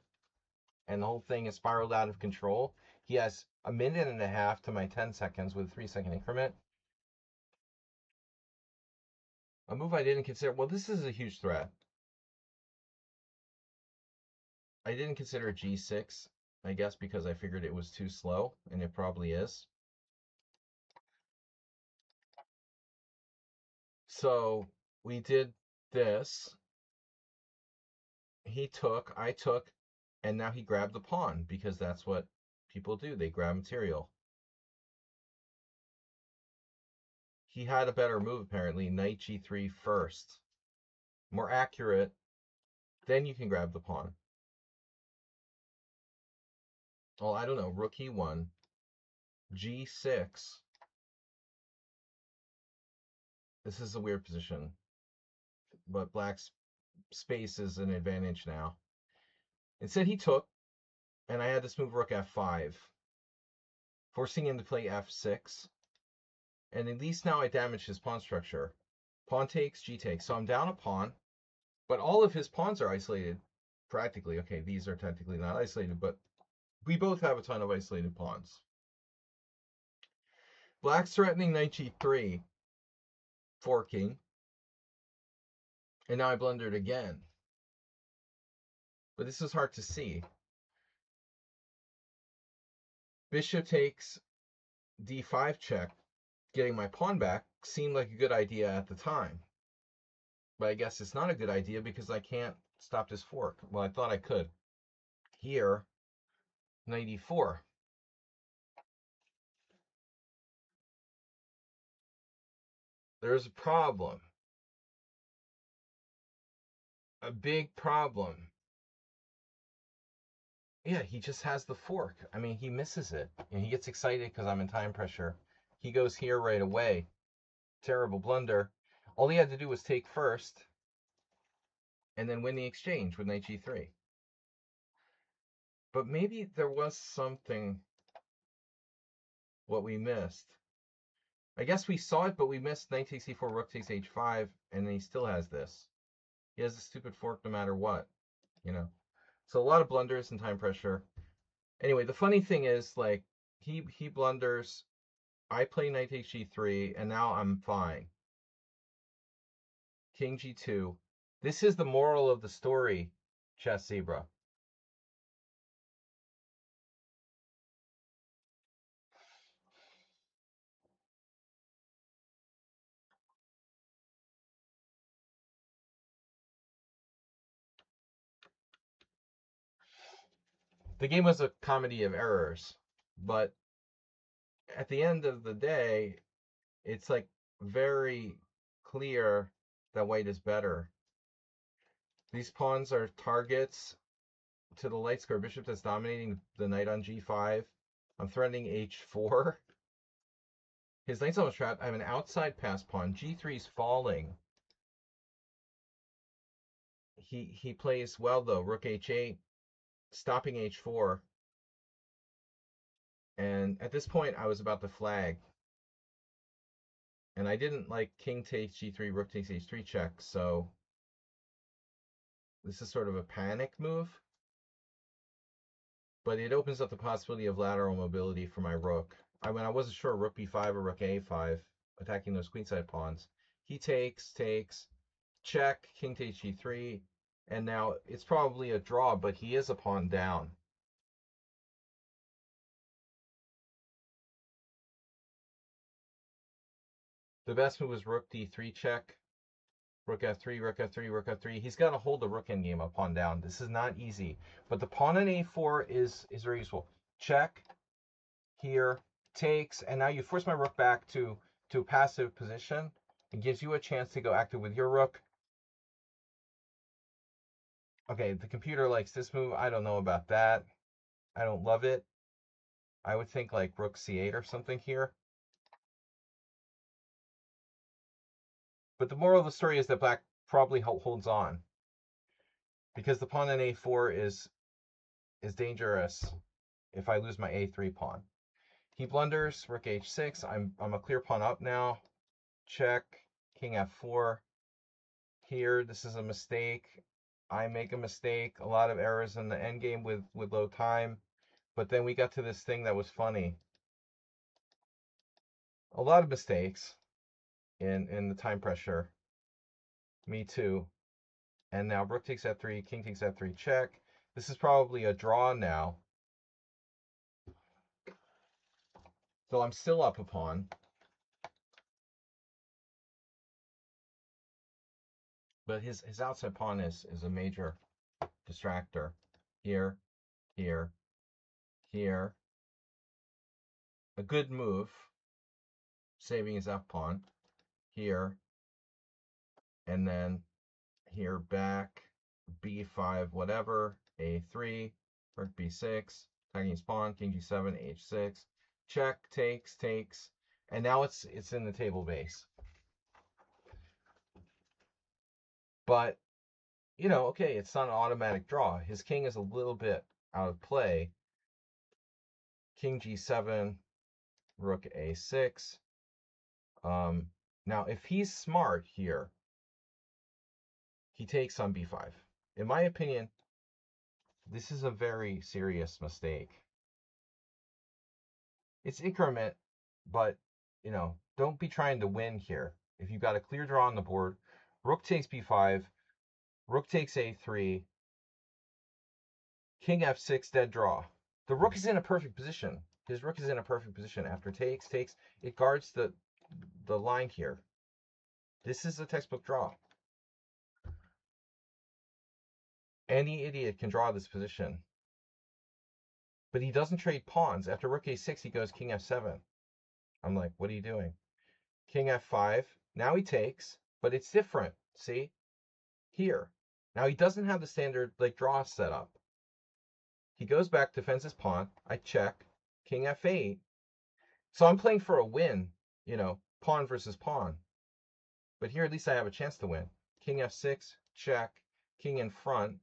and the whole thing is spiraled out of control. He has a minute and a half to my 10 seconds with a 3-second increment. A move I didn't consider. Well, this is a huge threat. I didn't consider g6, I guess because I figured it was too slow, and it probably is. So we did this. He took, I took, and now he grabbed the pawn because that's what people do. They grab material. He had a better move, apparently. Knight g3 first. More accurate. Then you can grab the pawn. Well, I don't know. Rook e1. g6. This is a weird position. But black's space is an advantage now. Instead, he took, and I had this move rook f5, forcing him to play f6. And at least now I damaged his pawn structure. Pawn takes, g takes. So I'm down a pawn, but all of his pawns are isolated practically. Okay, these are technically not isolated, but we both have a ton of isolated pawns. Black's threatening knight g3, forking. And now I blundered again. But this is hard to see. Bishop takes d5 check. Getting my pawn back seemed like a good idea at the time. But I guess it's not a good idea because I can't stop this fork. Well, I thought I could. Here, knight e4. There's a problem. A big problem. Yeah, he just has the fork. I mean, he misses it. And he gets excited because I'm in time pressure. He goes here right away. Terrible blunder. All he had to do was take first and then win the exchange with knight g3. But maybe there was something what we missed. I guess we saw it, but we missed knight takes e4, rook takes h5, and then he still has this. He has a stupid fork no matter what, you know. So a lot of blunders and time pressure. Anyway, the funny thing is, like, he blunders, I play knight takes g3, and now I'm fine. King g2. This is the moral of the story, Chess Zebra. The game was a comedy of errors, but at the end of the day, it's like very clear that white is better. These pawns are targets to the light square bishop that's dominating the knight on g5. I'm threatening h4. His knight's almost trapped. I have an outside pass pawn. g3 is falling. He plays well though. Rook h8, stopping h4. And at this point, I was about to flag. And I didn't like king takes g3, rook takes h3 check, so this is sort of a panic move. But it opens up the possibility of lateral mobility for my rook. I mean, I wasn't sure rook b5 or rook a5, attacking those queenside pawns. He takes, check, king takes g3, and now it's probably a draw, but he is a pawn down. The best move was rook d3 check, rook f3, rook f3, rook f3. He's got to hold the rook endgame a pawn down. This is not easy, but the pawn on a4 is very useful. Check, here, takes, and now you force my rook back to a passive position. It gives you a chance to go active with your rook. Okay, the computer likes this move. I don't know about that. I don't love it. I would think like rook c8 or something here. But the moral of the story is that black probably holds on, because the pawn on a4 is dangerous if I lose my a3 pawn. He blunders, rook h6. I'm a clear pawn up now. Check, king f4. Here, this is a mistake. I make a mistake. A lot of errors in the endgame with low time. But then we got to this thing that was funny. A lot of mistakes in the time pressure. Me too. And now rook takes f3, king takes f3, check. This is probably a draw now. So I'm still up a pawn. But his outside pawn is a major distractor. Here, here, here. A good move, saving his f pawn. Here, and then here back, b5, whatever, a3, rook b6, attacking his pawn, king g7, h6, check, takes, and now it's in the table base. But, you know, okay, it's not an automatic draw. His king is a little bit out of play. King g7, rook a6. Now, if he's smart here, he takes on b5. In my opinion, this is a very serious mistake. It's increment, but, you know, don't be trying to win here. If you've got a clear draw on the board, rook takes b5, rook takes a3, king f6, dead draw. The rook is in a perfect position. His rook is in a perfect position. After takes, it guards the line here. This is a textbook draw. Any idiot can draw this position. But he doesn't trade pawns. After rook a6, he goes king f7. I'm like, what are you doing? King f5. Now he takes, but it's different. See? Here. Now he doesn't have the standard like draw set up. He goes back, defends his pawn. I check. King f8. So I'm playing for a win, you know, pawn versus pawn. But here at least I have a chance to win. King f6, check. King in front.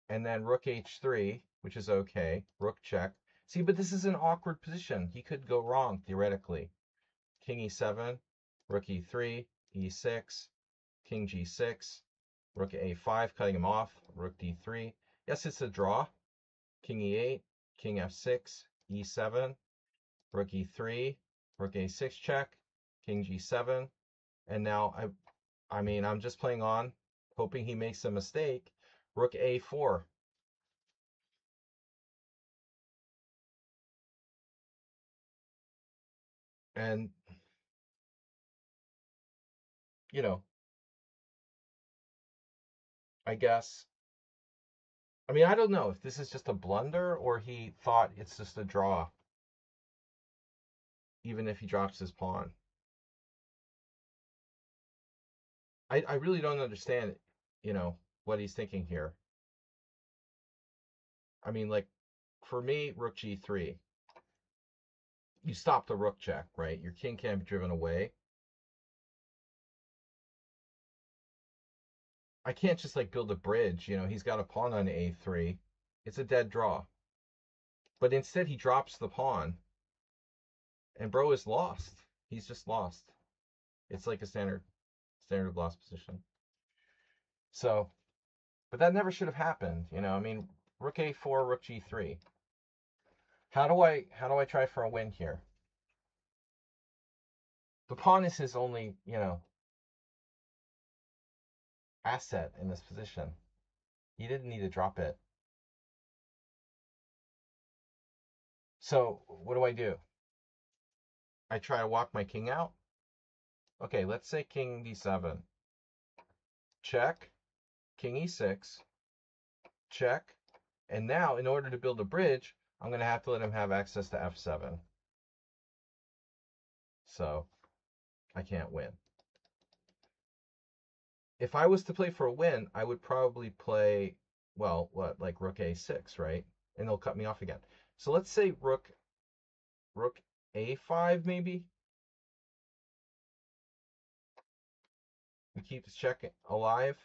And then rook h3, which is okay. Rook check. See, but this is an awkward position. He could go wrong, theoretically. King e7, rook e3, e6, king g6, rook a5, cutting him off, rook d3. Yes, it's a draw. King e8, king f6, e7, rook e3, rook a6 check, king g7. And now, I'm just playing on, hoping he makes a mistake. Rook a4. And, you know, I guess, I don't know if this is just a blunder or he thought it's just a draw, even if he drops his pawn. I really don't understand, you know, what he's thinking here. Like, for me, rook g3. You stop the rook check, right? Your king can't be driven away. I can't just like build a bridge, you know, he's got a pawn on a3. It's a dead draw. But instead he drops the pawn. And bro is lost. He's just lost. It's like a standard lost position. So, but that never should have happened, you know. Rook a4, rook g3. How do I try for a win here? The pawn is his only, you know, asset in this position. He didn't need to drop it. So what do? I try to walk my king out. Okay, let's say king d7. Check. King e6. Check. And now, in order to build a bridge, I'm going to have to let him have access to f7. So I can't win. if I was to play for a win, I would probably play, well, what, like rook a6, right? And they'll cut me off again. So let's say rook a5 maybe. We keep this check alive.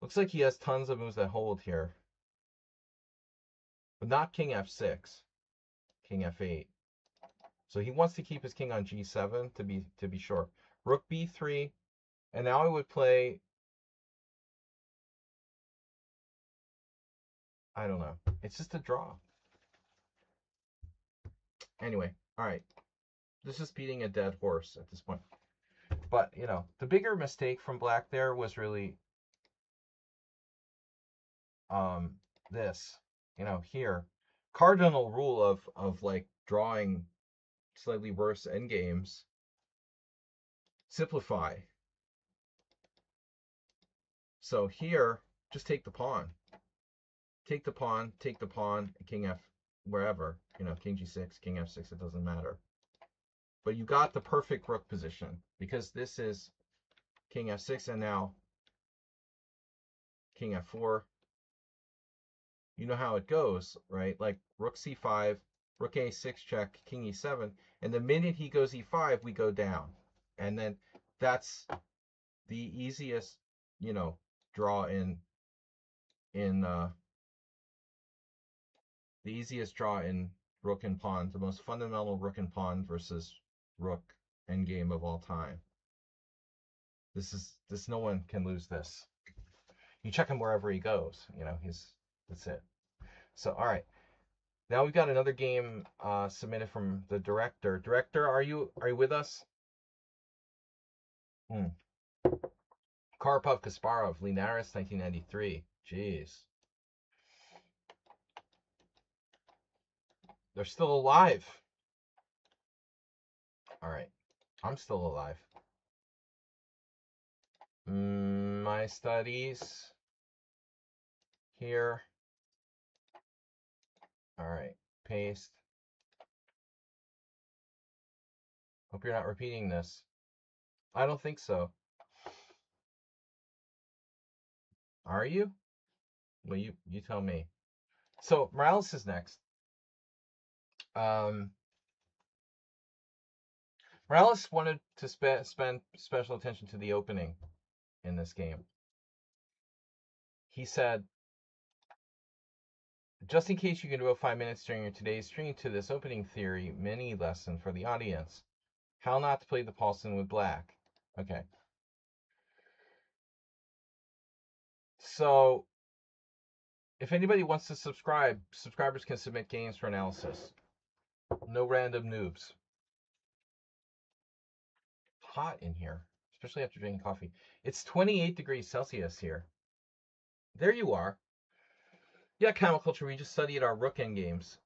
Looks like he has tons of moves that hold here. But not king f6, king f8. So he wants to keep his king on g7 to be sure. Rook b3, and now I would play, I don't know. It's just a draw. Anyway, all right. This is beating a dead horse at this point. But, you know, the bigger mistake from black there was really this, you know, here. Cardinal rule of like drawing slightly worse endgames. Simplify. So here, just take the pawn. Take the pawn, king f, wherever. You know, king g6, king f6, it doesn't matter. But you got the perfect rook position, because this is king f6, and now king f4. You know how it goes, right? Like rook c5, rook a6 check, king e7, and the minute he goes e5, we go down. And then that's the easiest, you know, draw in the easiest draw in rook and pawn, the most fundamental rook and pawn versus rook endgame of all time. This no one can lose this. You check him wherever he goes, you know, that's it. So all right. Now we've got another game submitted from the director. Director, are you with us? Karpov Kasparov, Linares, 1993. Jeez. They're still alive. All right. I'm still alive. My studies here. All right. Paste. Hope you're not repeating this. I don't think so. Are you? Well, you tell me. So Morales is next. Morales wanted to spend special attention to the opening in this game. He said, just in case you can devote 5 minutes during your today's stream to this opening theory mini lesson for the audience, how not to play the Paulson with black. Okay. So, if anybody wants to subscribe, subscribers can submit games for analysis. No random noobs. Hot in here, especially after drinking coffee. It's 28 degrees Celsius here. There you are. Yeah, Camel Culture, we just studied our rook end games.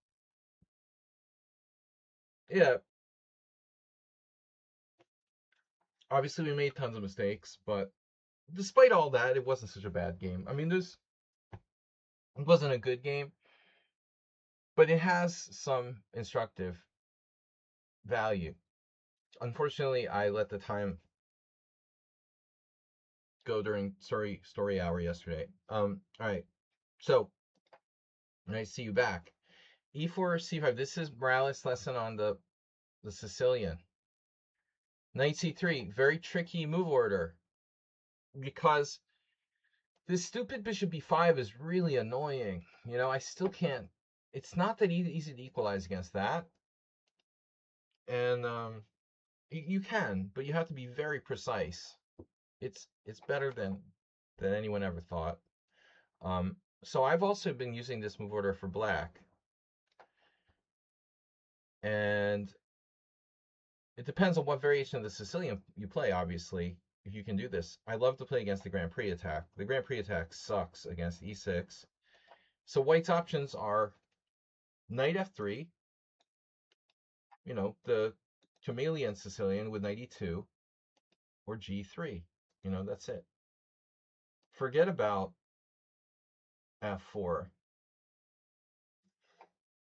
Yeah. Obviously, we made tons of mistakes, but despite all that, it wasn't such a bad game. I mean, it wasn't a good game, but it has some instructive value. Unfortunately, I let the time go during story hour yesterday. All right. So, I see you back. E4, C5. This is Morales' lesson on the Sicilian. Knight C3. Very tricky move order, because this stupid bishop b5 is really annoying. You know, I still can't. It's not that easy to equalize against that. And you can, but you have to be very precise. It's better than anyone ever thought. So I've also been using this move order for black. And it depends on what variation of the Sicilian you play, obviously, if you can do this. I love to play against the Grand Prix attack. The Grand Prix attack sucks against e6. So white's options are knight f3, you know, the chameleon Sicilian with knight e2, or g3. You know, that's it. Forget about f4.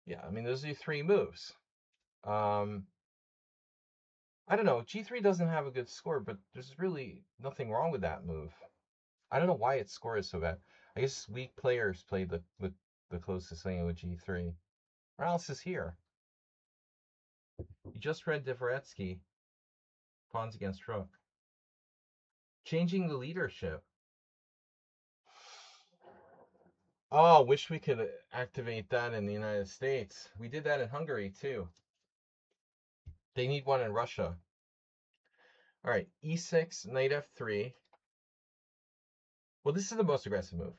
Yeah, I mean, those are your three moves. I don't know. G3 doesn't have a good score, but there's really nothing wrong with that move. I don't know why its score is so bad. I guess weak players play the closest thing with G3. Morales is here. You just read Dvoretsky, pawns against rook. Changing the leadership. Oh, wish we could activate that in the United States. We did that in Hungary too. They need one in Russia. All right, E6, knight F3. Well, this is the most aggressive move.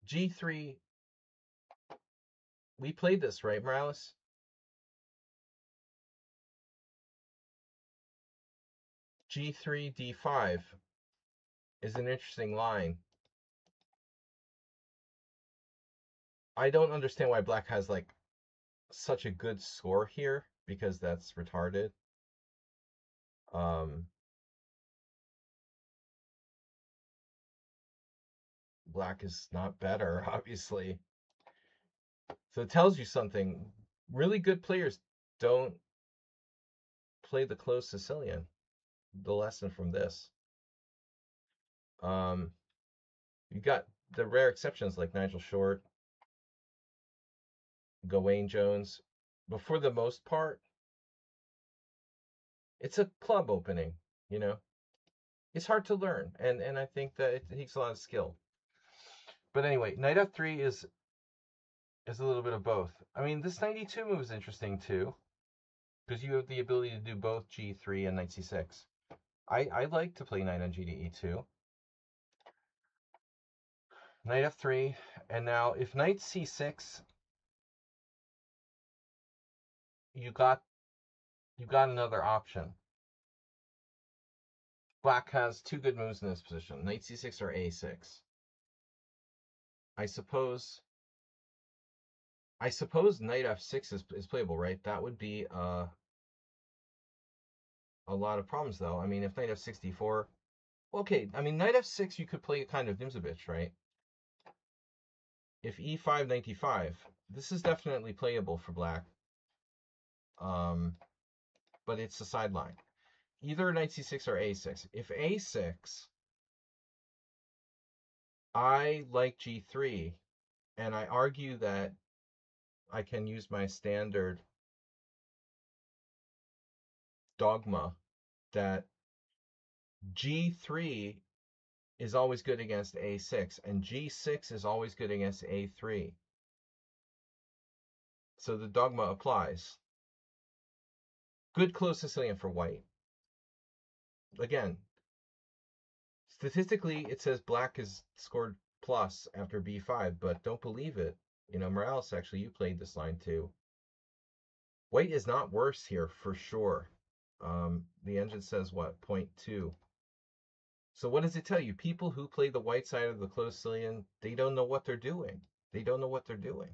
G3. We played this, right, Morales? G3, D5 is an interesting line. I don't understand why black has like such a good score here, because that's retarded. Black is not better, obviously. So it tells you something. Really good players don't play the closed Sicilian. The lesson from this. You got the rare exceptions like Nigel Short, Gawain Jones, but for the most part, it's a club opening, you know. It's hard to learn, and I think that it takes a lot of skill. But anyway, knight f3 is a little bit of both. I mean, this 92 move is interesting too, because you have the ability to do both g3 and knight c6. I like to play knight on g to e2. Knight f3, and now if knight c6, you got another option. Black has two good moves in this position, knight c6 or a6. I suppose knight f6 is playable, right? That would be a lot of problems, though. I mean, if knight f6 d4, okay. I mean, knight f6 you could play kind of Nimzovich, right? If e5 knight d5, this is definitely playable for black. But it's a sideline. Either knight c6 or a6. If a6, I like g3, and I argue that I can use my standard dogma that g3 is always good against a6, and g6 is always good against a3. So the dogma applies. Good close Sicilian for white. Again, statistically, it says black is scored plus after b5, but don't believe it. You know, Morales, actually, you played this line too. White is not worse here for sure. The engine says what? 0.2. So what does it tell you? People who play the white side of the closed Sicilian, they don't know what they're doing. They don't know what they're doing.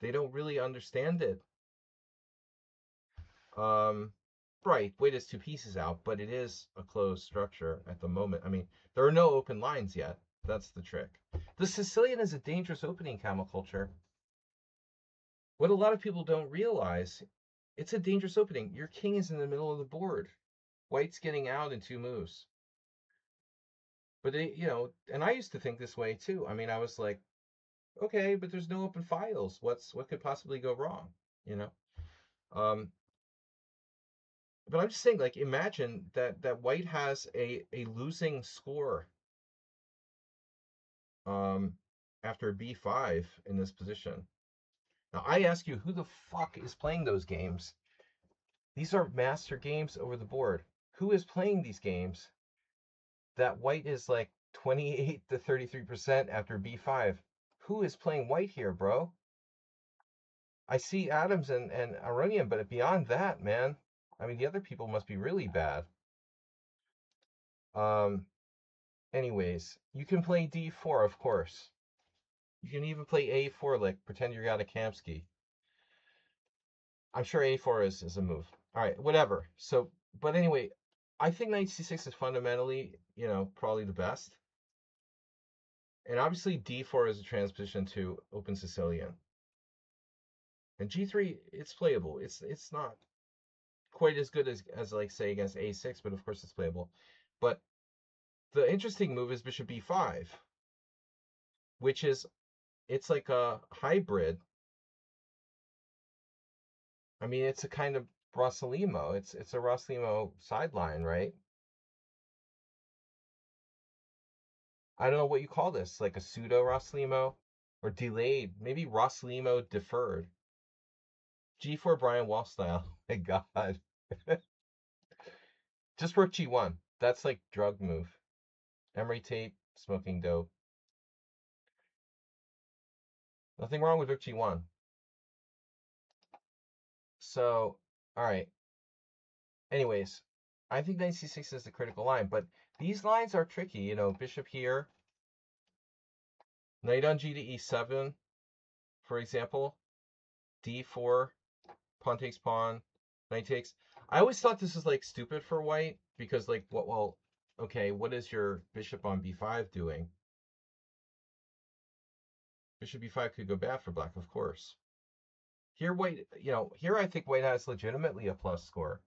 They don't really understand it. Right, white is two pieces out, but it is a closed structure at the moment. I mean, there are no open lines yet. That's the trick. The Sicilian is a dangerous opening, Camel Culture. What a lot of people don't realize, it's a dangerous opening. Your king is in the middle of the board. White's getting out in two moves. But you know, and I used to think this way too. I mean, I was like, okay, but there's no open files. What could possibly go wrong? You know. But I'm just saying, like, imagine that white has a losing score after b5 in this position. Now I ask you, who the fuck is playing those games? These are master games over the board. Who is playing these games? That white is like 28 to 33% after b5. Who is playing white here, bro? I see Adams and Aronian, but beyond that, man, I mean, the other people must be really bad. Anyways, you can play d4, of course. You can even play a4, like pretend you're got a Kamsky. I'm sure a4 is a move. All right, whatever. So, but anyway, I think knight c6 is fundamentally, you know, probably the best. And obviously d4 is a transposition to open Sicilian. And g3, it's playable. It's not quite as good as like say against a6, but of course it's playable. But the interesting move is bishop b5, which is, it's like a hybrid. I mean, it's a kind of Rossolimo. It's a Rossolimo sideline, right? I don't know what you call this, like a pseudo Rossolimo or delayed, maybe Rossolimo deferred. G4 Brian Wall style. My God. Just rook G1. That's like drug move. Emery tape, smoking dope. Nothing wrong with rook G1. So, all right. Anyways, I think knight c6 is the critical line, but these lines are tricky. You know, bishop here, knight on g to e7, for example, d4, pawn takes pawn, knight takes. I always thought this was like stupid for white because like what? Well, okay, what is your bishop on b5 doing? Bishop b5 could go bad for black, of course. Here, white, you know, here I think white has legitimately a plus score.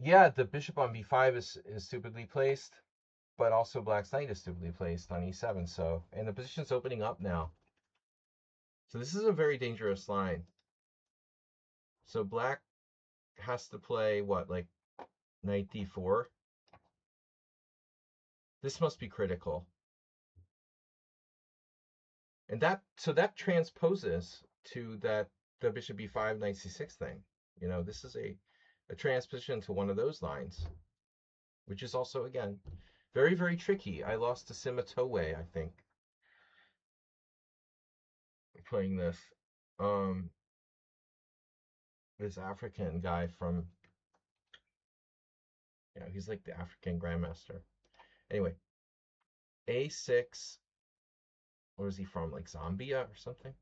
Yeah, the bishop on b5 is stupidly placed, but also black's knight is stupidly placed on e7. So, and the position's opening up now. So this is a very dangerous line. So black has to play what, like knight d4? This must be critical. And that, so that transposes to that the bishop b5 knight c6 thing. You know, this is a transposition to one of those lines, which is also, again, very, very tricky. I lost to Sima Towe, I think, playing this. This African guy from, you know, he's like the African grandmaster. Anyway, a6, where is he from? Like Zambia or something?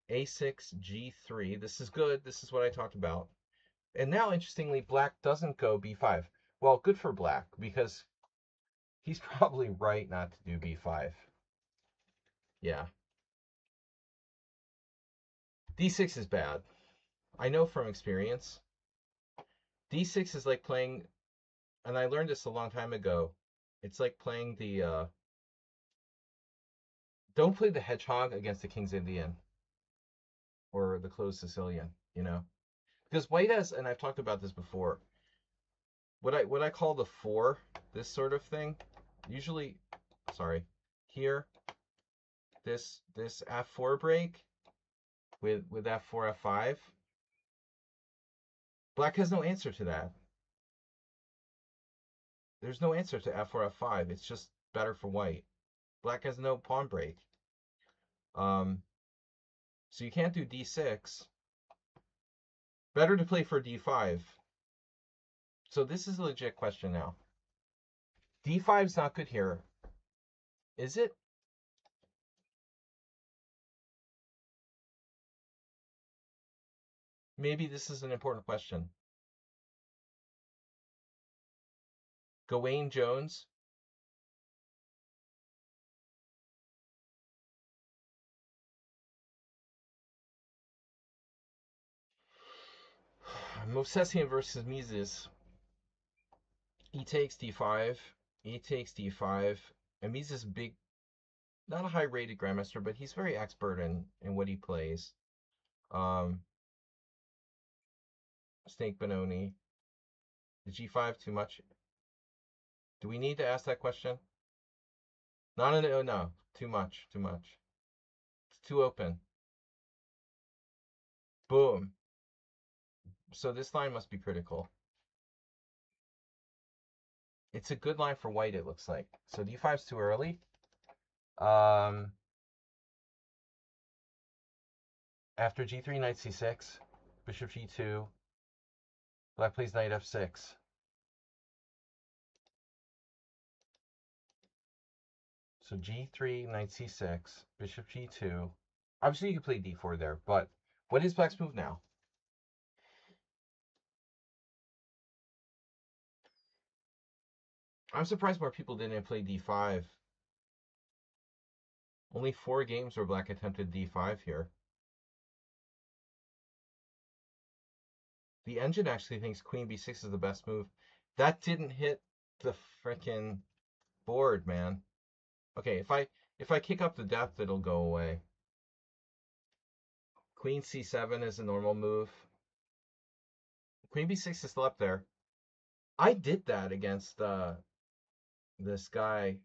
a6, g3. This is good. This is what I talked about. And now, interestingly, black doesn't go b5. Well, good for black, because he's probably right not to do b5. Yeah. d6 is bad. I know from experience. d6 is like playing, and I learned this a long time ago, it's like playing the, don't play the hedgehog against the King's Indian or the closed Sicilian, you know? Because white has, and I've talked about this before, what I call the four, this sort of thing, usually, sorry, here, this f4 break with f4, f5, black has no answer to that. There's no answer to f4, f5. It's just better for white. Black has no pawn break. So you can't do d6. Better to play for d5. So this is a legit question now. d5 is not good here. Is it? Maybe this is an important question. Gawain Jones. Movsesian versus Mises. E takes d5. E takes d5. And Mises is big, not a high rated grandmaster, but he's very expert in what he plays. Snake Benoni. The g5 too much? Do we need to ask that question? No. Too much. It's too open. Boom. So this line must be critical. It's a good line for white, it looks like. So d5 is too early. After g3, knight c6, bishop g2, black plays knight f6. So g3, knight c6, bishop g2. Obviously, you can play d4 there, but what is black's move now? I'm surprised more people didn't play d5. Only 4 games where black attempted d5 here. The engine actually thinks queen b6 is the best move. That didn't hit the frickin' board, man. Okay, if I kick up the depth, it'll go away. Queen c7 is a normal move. Queen b6 is still up there. I did that against this guy.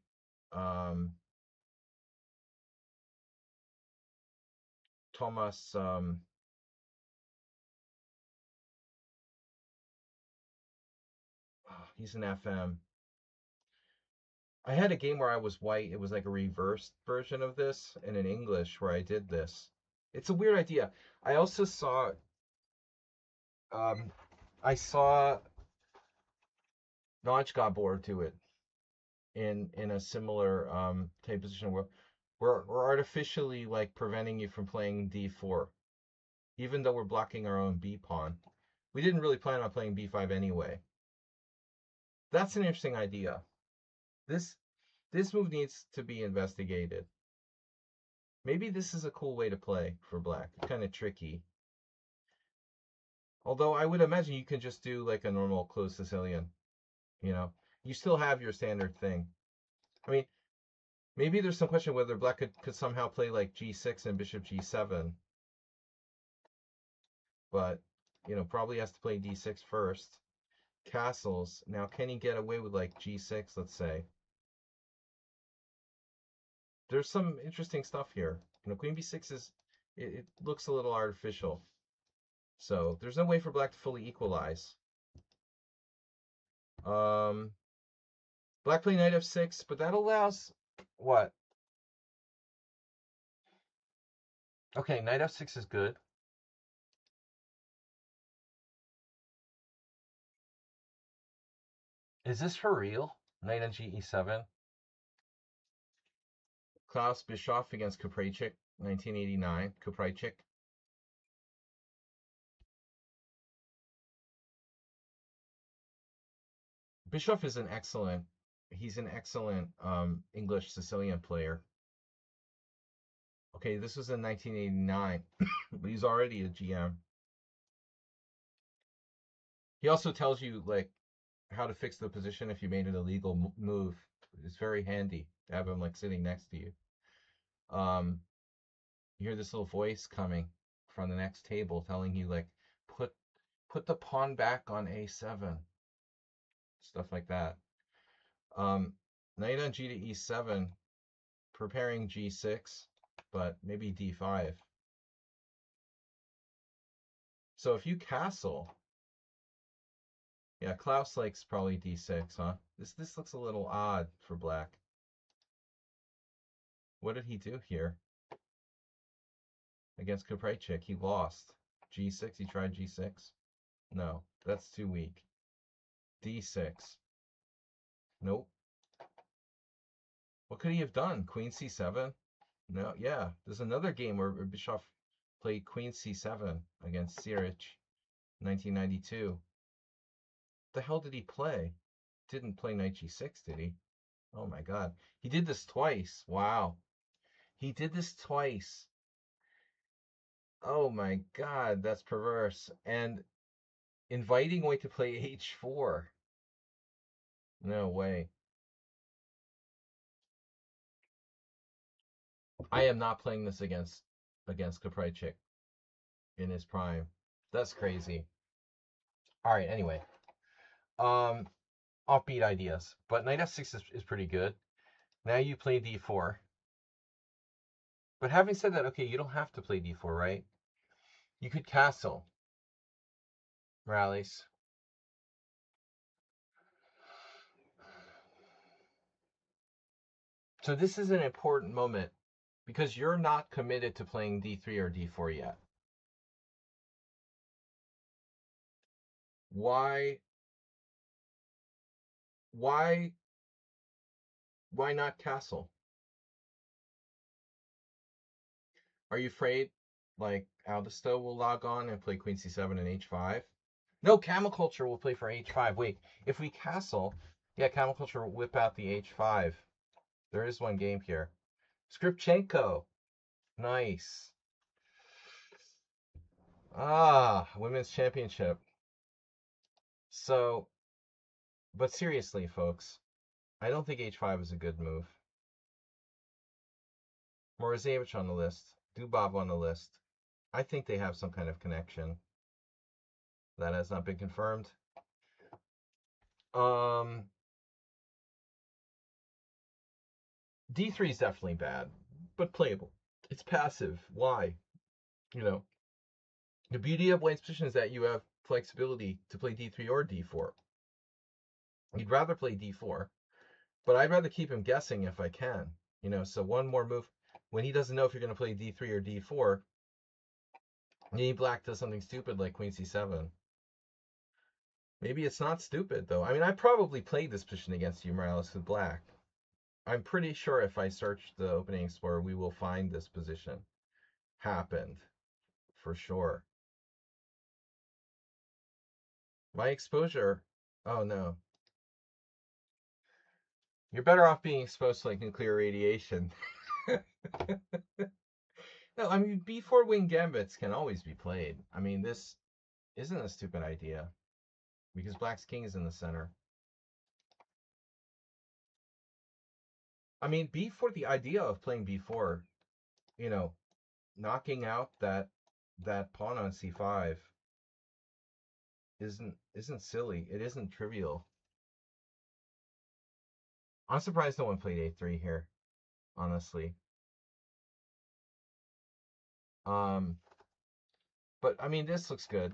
Thomas. He's an FM. I had a game where I was white. It was like a reversed version of this, and in English where I did this. It's a weird idea. I also saw. I saw Notchgobor do it in a similar type position where we're artificially like preventing you from playing d4, even though we're blocking our own b pawn. We didn't really plan on playing b5 anyway. That's an interesting idea. This move needs to be investigated. Maybe this is a cool way to play for black. Kind of tricky. Although I would imagine you can just do like a normal closed Sicilian. You know, you still have your standard thing. I mean, maybe there's some question whether black could somehow play like g6 and bishop g7. But, you know, probably has to play d6 first. Castles. Now, can he get away with like g6, let's say? There's some interesting stuff here. You know, queen b6 is, it looks a little artificial. So there's no way for black to fully equalize. Black play knight f6, but that allows what? Okay, knight f6 is good. Is this for real? Knight on e7. Klaus Bischoff against Kapraychik, 1989. Kapraychik. Bischoff is an excellent. He's an excellent English Sicilian player. Okay, this was in 1989, but he's already a GM. He also tells you like how to fix the position if you made an illegal move. It's very handy to have him like sitting next to you. You hear this little voice coming from the next table telling you like put the pawn back on a7, stuff like that. Knight on g to e7, preparing g6, but maybe d5. So if you castle, yeah, Klaus likes probably d6, huh? This looks a little odd for black. What did he do here? Against Kapraychik, he lost. g6, he tried g6. No, that's too weak. d6. Nope. What could he have done? Queen c7? No, yeah. There's another game where Bischoff played Queen c7 against Siric, 1992. What the hell did he play? Didn't play knight g6, did he? Oh my god. He did this twice. Wow. He did this twice. Oh my god, that's perverse. And inviting White to play h4. No way. I am not playing this against Kapraychik in his prime. That's crazy. All right, anyway. Offbeat ideas. But knight f6 is pretty good. Now you play d4. But having said that, okay, you don't have to play d4, right? You could castle. Rallies. So this is an important moment because you're not committed to playing d3 or d4 yet. Why not castle? Are you afraid like Aldisto will log on and play queen c7 and h5? No, Camel Culture will play for h5. Wait, if we castle, yeah, Camel Culture will whip out the h5. There is one game here. Skripchenko. Nice. Ah, Women's Championship. So, but seriously, folks, I don't think h5 is a good move. Morozevich on the list, Dubov on the list. I think they have some kind of connection. That has not been confirmed. D3 is definitely bad, but playable. It's passive. Why? You know, the beauty of White's position is that you have flexibility to play D3 or D4. You'd rather play D4, but I'd rather keep him guessing if I can. You know, so one more move when he doesn't know if you're going to play D3 or D4. Maybe Black does something stupid like Queen C7. Maybe it's not stupid though. I mean, I probably played this position against you, Morales, with Black. I'm pretty sure if I search the Opening Explorer, we will find this position happened for sure. My exposure, oh no. You're better off being exposed to like nuclear radiation. No, I mean, B4 wing gambits can always be played. I mean, this isn't a stupid idea because Black's king is in the center. I mean, B4, the idea of playing B4, you know, knocking out that pawn on C5 isn't silly. It isn't trivial. I'm surprised no one played A3 here, honestly. But I mean, this looks good.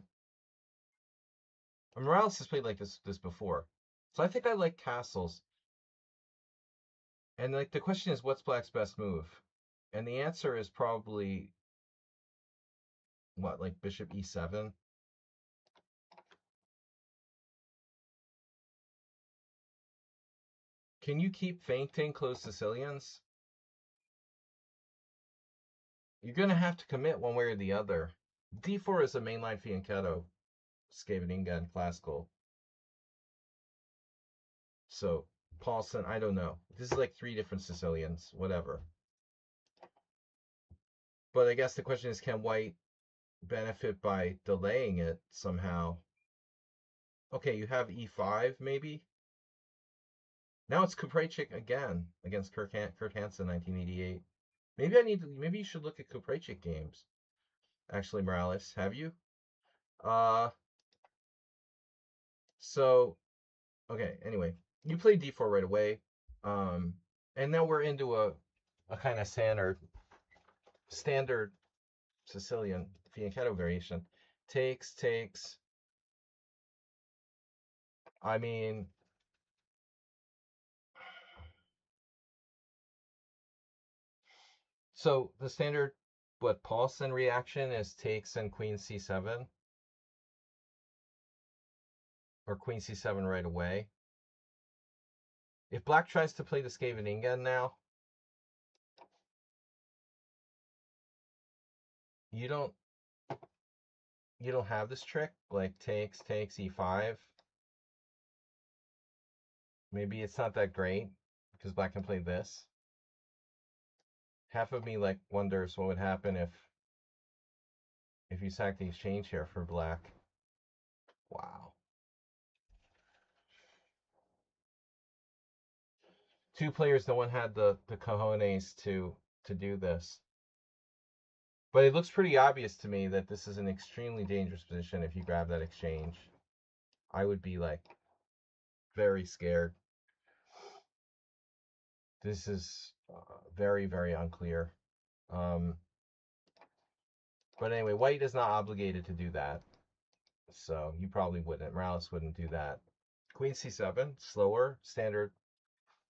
Morales has played like this before, so I think I like castles. And like the question is, what's Black's best move? And the answer is probably what, like Bishop E7. Can you keep feinting closed Sicilians? You're gonna have to commit one way or the other. D4 is a mainline fianchetto, Scheveningen classical. So Paulsen, I don't know. This is like 3 different Sicilians, whatever. But I guess the question is, can White benefit by delaying it somehow? Okay, you have E5 maybe. Now it's Kuprejcik again against Kurt Hansen, 1988. Maybe you should look at Kuprejcik games. Actually, Morales, have you? So okay, anyway, you played D4 right away. And now we're into a kind of standard Sicilian fianchetto variation. Takes. I mean, so the standard, what, Paulsen reaction is takes and Queen C7? Or Queen C7 right away. If Black tries to play the Scheveningen now, you don't have this trick, like takes E5. Maybe it's not that great because Black can play this. Half of me like wonders what would happen if you sack the exchange here for Black. Wow. 2 players, no one had the cojones to do this. But it looks pretty obvious to me that this is an extremely dangerous position if you grab that exchange. I would be like very scared. This is very, very unclear. But anyway, White is not obligated to do that. So you probably wouldn't. Morales wouldn't do that. Queen C7, slower, standard.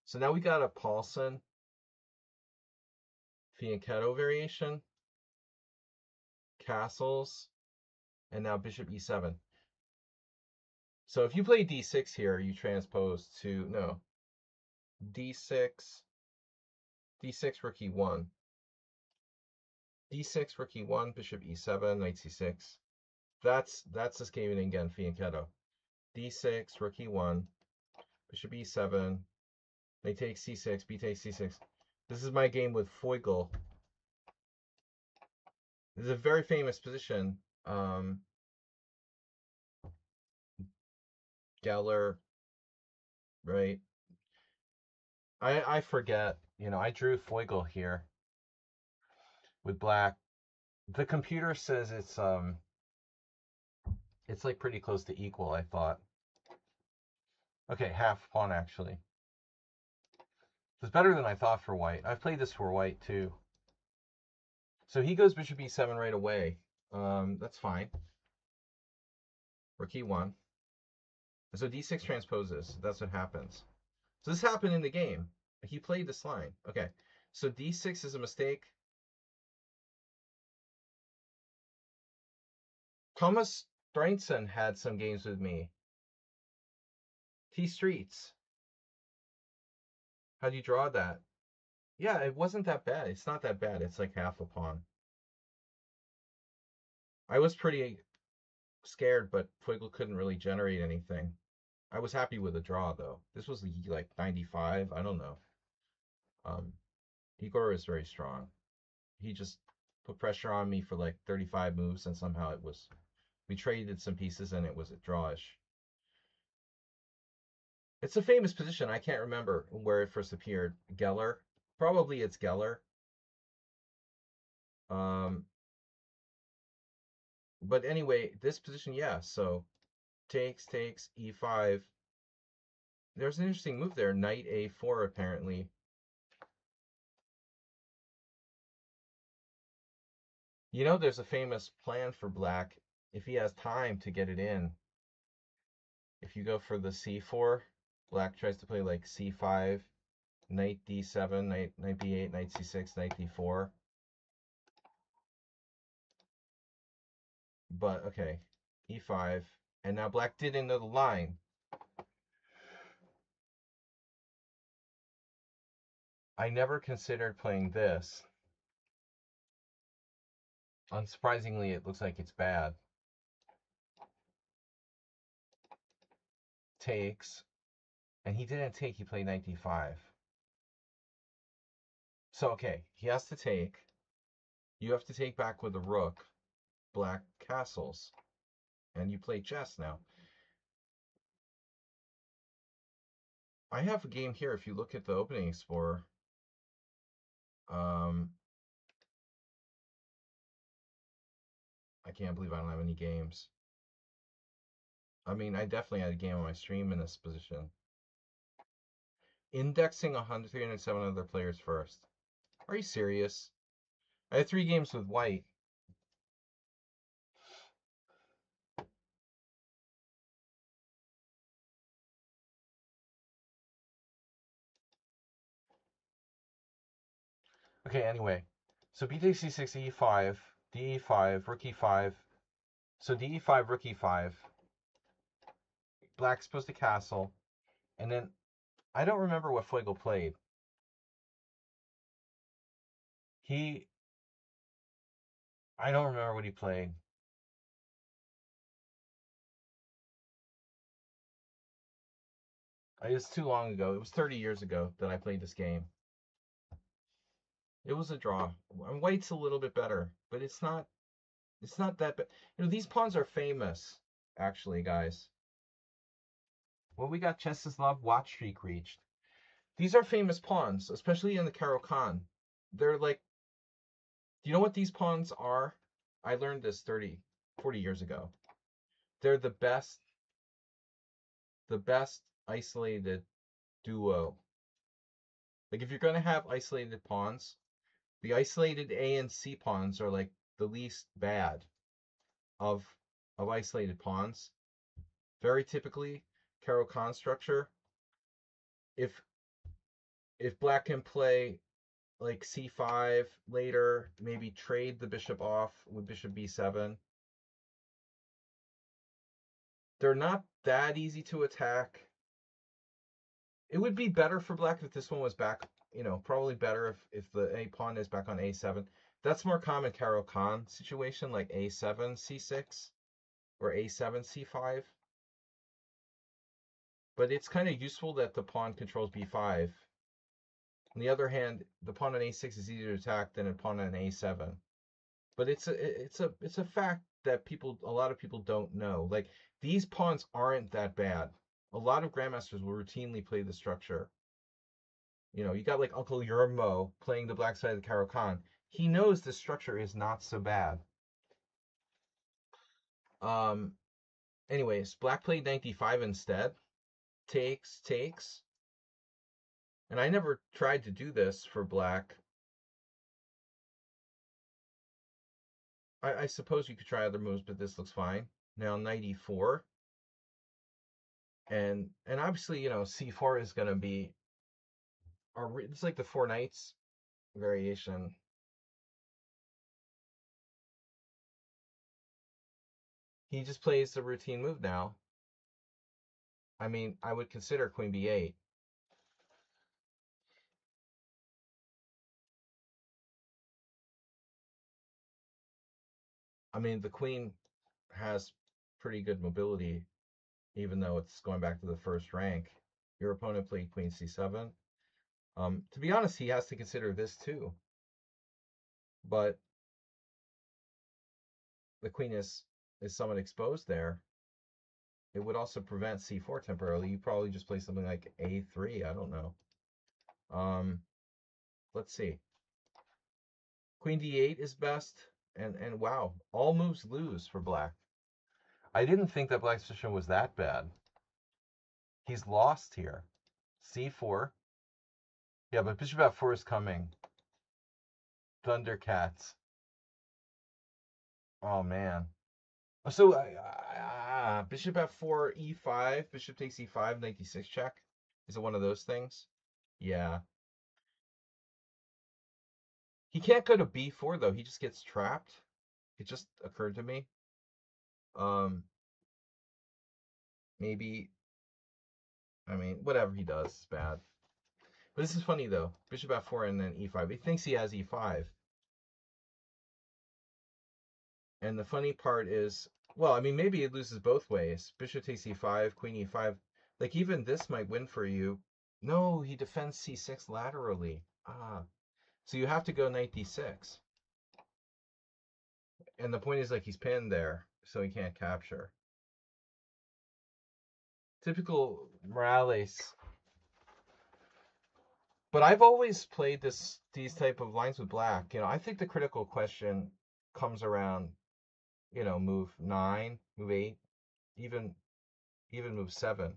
So now we got a Paulsen fianchetto variation, castles, and now Bishop E7. So if you play D6 here, you transpose to, no, D6, rook E1. D6, rook E1, Bishop E7, Knight C6. That's the Scheveningen fianchetto. D6, rook E1, Bishop E7, Knight takes C6, B takes C6. This is my game with Feugl. This is a very famous position. Geller, right? I forget. You know, I drew Foigle here with black. The computer says it's like pretty close to equal, I thought. Okay, half pawn actually. It's better than I thought for white. I've played this for white too. So he goes bishop e7 right away. That's fine. Rook e1. So d6 transposes. That's what happens. So this happened in the game. He played this line. Okay. So d6 is a mistake. Thomas Breinson had some games with me. T Streets. How do you draw that? Yeah, it wasn't that bad. It's not that bad. It's like half a pawn. I was pretty scared, but Foigle couldn't really generate anything. I was happy with the draw, though. This was like 95. I don't know. Igor is very strong. He just put pressure on me for like 35 moves, and somehow it was... We traded some pieces, and it was a drawish. It's a famous position. I can't remember where it first appeared. Geller? Probably it's Geller. But anyway, this position, yeah. So takes, e5. There's an interesting move there. Knight a4, apparently. You know, there's a famous plan for black if he has time to get it in. If you go for the c4, black tries to play like c5, knight d7, knight b8, knight c6, knight d4. But, okay, e5. And now black didn't know the line. I never considered playing this. Unsurprisingly, it looks like it's bad. Takes. And he didn't take, he played knight d5. So, okay, he has to take. You have to take back with a rook. Black castles. And you play chess now. I have a game here. If you look at the opening explorer, I can't believe I don't have any games. I mean, I definitely had a game on my stream in this position. Indexing 307 other players first. Are you serious? I had 3 games with white. Okay, anyway. So b takes c6, e5, d5, rook e5. So d5, rook e5. Black's supposed to castle. And then, I don't remember what Foigle played. I don't remember what he played. It was too long ago. It was 30 years ago that I played this game. It was a draw. White's a little bit better, but it's not that bad. You know, these pawns are famous, actually, guys. Well, we got Chesteslav watch streak reached. These are famous pawns, especially in the Caro-Kann. They're like, do you know what these pawns are? I learned this 30, 40 years ago. They're the best isolated duo. Like, if you're going to have isolated pawns, the isolated A and C pawns are like the least bad of isolated pawns. Very typically, Caro-Kann structure. If black can play like c5 later, maybe trade the bishop off with bishop b7. They're not that easy to attack. It would be better for black if this one was back, you know, probably better if the A pawn is back on a7. That's more common Caro-Kann situation, like a7, c6, or a7, c5. But it's kind of useful that the pawn controls b5. On the other hand, the pawn on a6 is easier to attack than a pawn on a7. But it's a fact that a lot of people don't know. Like, these pawns aren't that bad. A lot of grandmasters will routinely play the structure. You know, you got like Uncle Yermo playing the black side of the Caro-Kann. He knows the structure is not so bad. Anyways, black played 95 instead. Takes. And I never tried to do this for black. I suppose you could try other moves, but this looks fine. Now 94. And obviously, you know, C4 is going to be... It's like the 4 knights variation. He just plays the routine move now. I mean, I would consider queen b8. I mean, the queen has pretty good mobility, even though it's going back to the first rank. Your opponent played queen c7. To be honest, he has to consider this too. But the queen is somewhat exposed there. It would also prevent c4 temporarily. You probably just play something like a3. I don't know. Let's see. Queen d8 is best. And wow, all moves lose for black. I didn't think that black's position was that bad. He's lost here. c4. Yeah, but bishop f4 is coming. Thundercats. Oh, man. So, bishop f4, e5, bishop takes e5, knight d6 check. Is it one of those things? Yeah. He can't go to b4, though. He just gets trapped. It just occurred to me. Maybe, I mean, whatever he does is bad. But this is funny, though. Bishop f4 and then e5. He thinks he has e5. And the funny part is, well, I mean, maybe it loses both ways. Bishop takes e5, queen e5. Like, even this might win for you. No, he defends c6 laterally. So you have to go knight d6. And the point is, like, he's pinned there, so he can't capture. Typical Morales. But I've always played these type of lines with black. You know, I think the critical question comes around, you know, move 9, move 8, even move 7.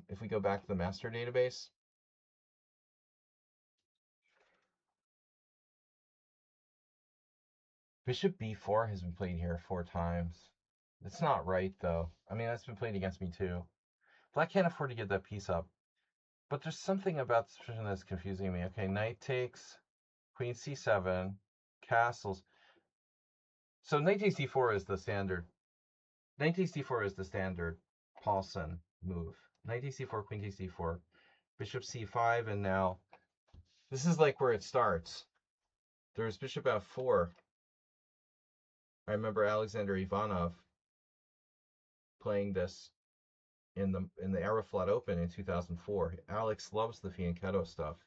If we go back to the master database, bishop b4 has been played here 4 times. It's not right, though. I mean, that's been played against me, too. Black can't afford to give that piece up. But there's something about this position that's confusing me. Okay, knight takes, queen c7, castles. So knight takes d4 is the standard. Knight takes d4 is the standard Paulsen move. Knight takes d4, queen takes d4, bishop c5, and now this is like where it starts. There's bishop f4. I remember Alexander Ivanov playing this in the Aeroflot Open in 2004. Alex loves the Fianchetto stuff.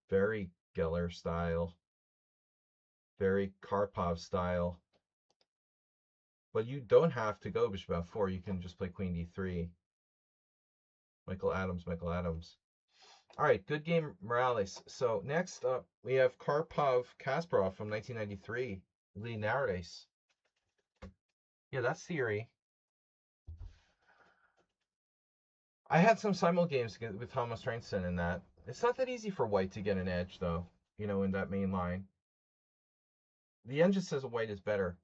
Very Geller style, very Karpov style. But you don't have to go bishop f4. You can just play queen d3. Michael Adams. All right, good game, Morales. So next up, we have Karpov-Kasparov from 1993, Linares. Yeah, that's theory. I had some simul games with Thomas Rainston in that. It's not that easy for white to get an edge, though, you know, in that main line. The engine says white is better.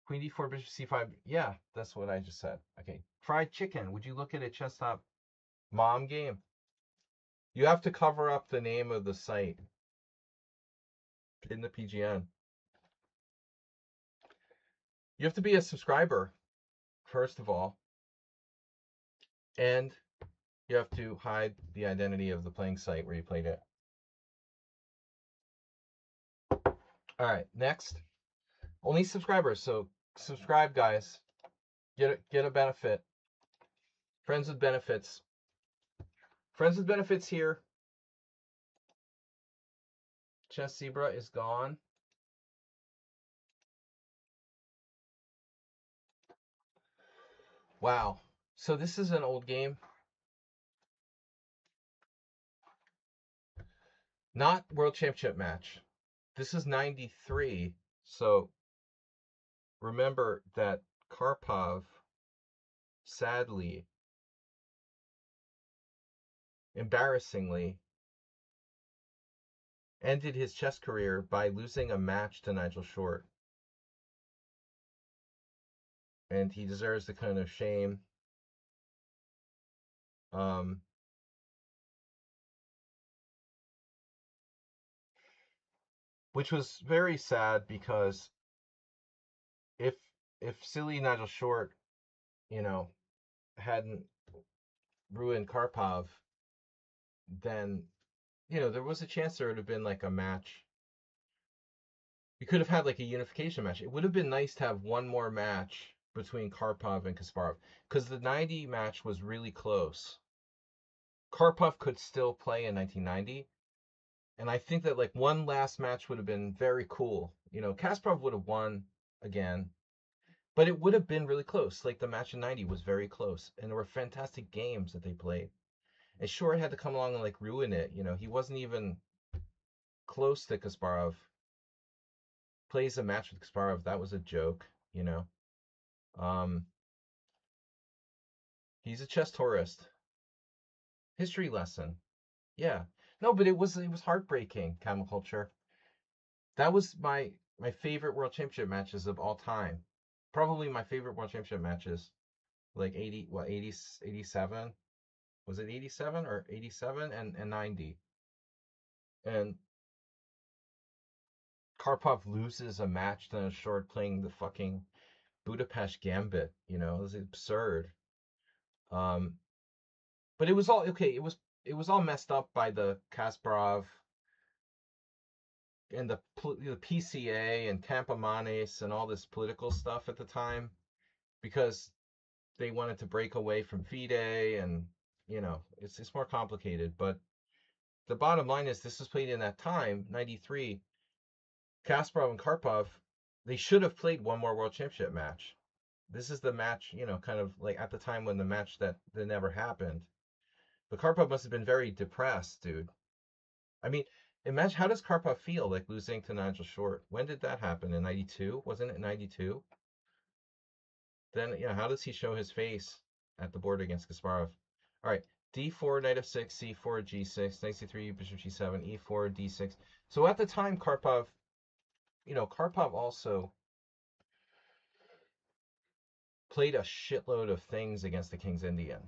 Queen d4, bishop c5. Yeah, that's what I just said. Okay, fried chicken. Would you look at a chess top mom game? You have to cover up the name of the site in the PGN. You have to be a subscriber, first of all. And you have to hide the identity of the playing site where you played it. All right, next. Only subscribers, so subscribe, guys. Get a benefit. Friends with benefits. Friends with benefits here. Chess Zebra is gone. Wow. So this is an old game. Not World Championship match. This is 93. So remember that Karpov, sadly, embarrassingly, ended his chess career by losing a match to Nigel Short. And he deserves the kind of shame. Which was very sad because if silly Nigel Short, you know, hadn't ruined Karpov, then there was a chance there would have been like a match. You could have had like a unification match. It would have been nice to have one more match between Karpov and Kasparov because the 90 match was really close. Karpov could still play in 1990, and I think that like one last match would have been very cool. Kasparov would have won again, but it would have been really close. Like the match in 90 was very close, and there were fantastic games that they played. And Short had to come along and like ruin it. He wasn't even close to Kasparov. Plays a match with Kasparov, that was a joke. Um, he's a chess tourist. History lesson. Yeah. No, but it was heartbreaking, Camel Culture. That was my favorite World Championship matches of all time. Probably my favorite World Championship matches. Like 87? Was it 87 or 87 and 90? And Karpov loses a match to Short playing the fucking Budapest Gambit. It was absurd. But it was all okay. It was all messed up by the Kasparov and the PCA and Campomanes and all this political stuff at the time because they wanted to break away from FIDE, and it's more complicated. But the bottom line is this was played in that time, 93. Kasparov and Karpov, they should have played one more World Championship match. This is the match, kind of like at the time when the match that never happened. But Karpov must have been very depressed, dude. I mean, imagine, how does Karpov feel like losing to Nigel Short? When did that happen? In 92? Wasn't it 92? Then, how does he show his face at the board against Kasparov? All right, d4, knight f6, c4, g6, knight c3, bishop g7, e4, d6. So at the time, Karpov also played a shitload of things against the King's Indian.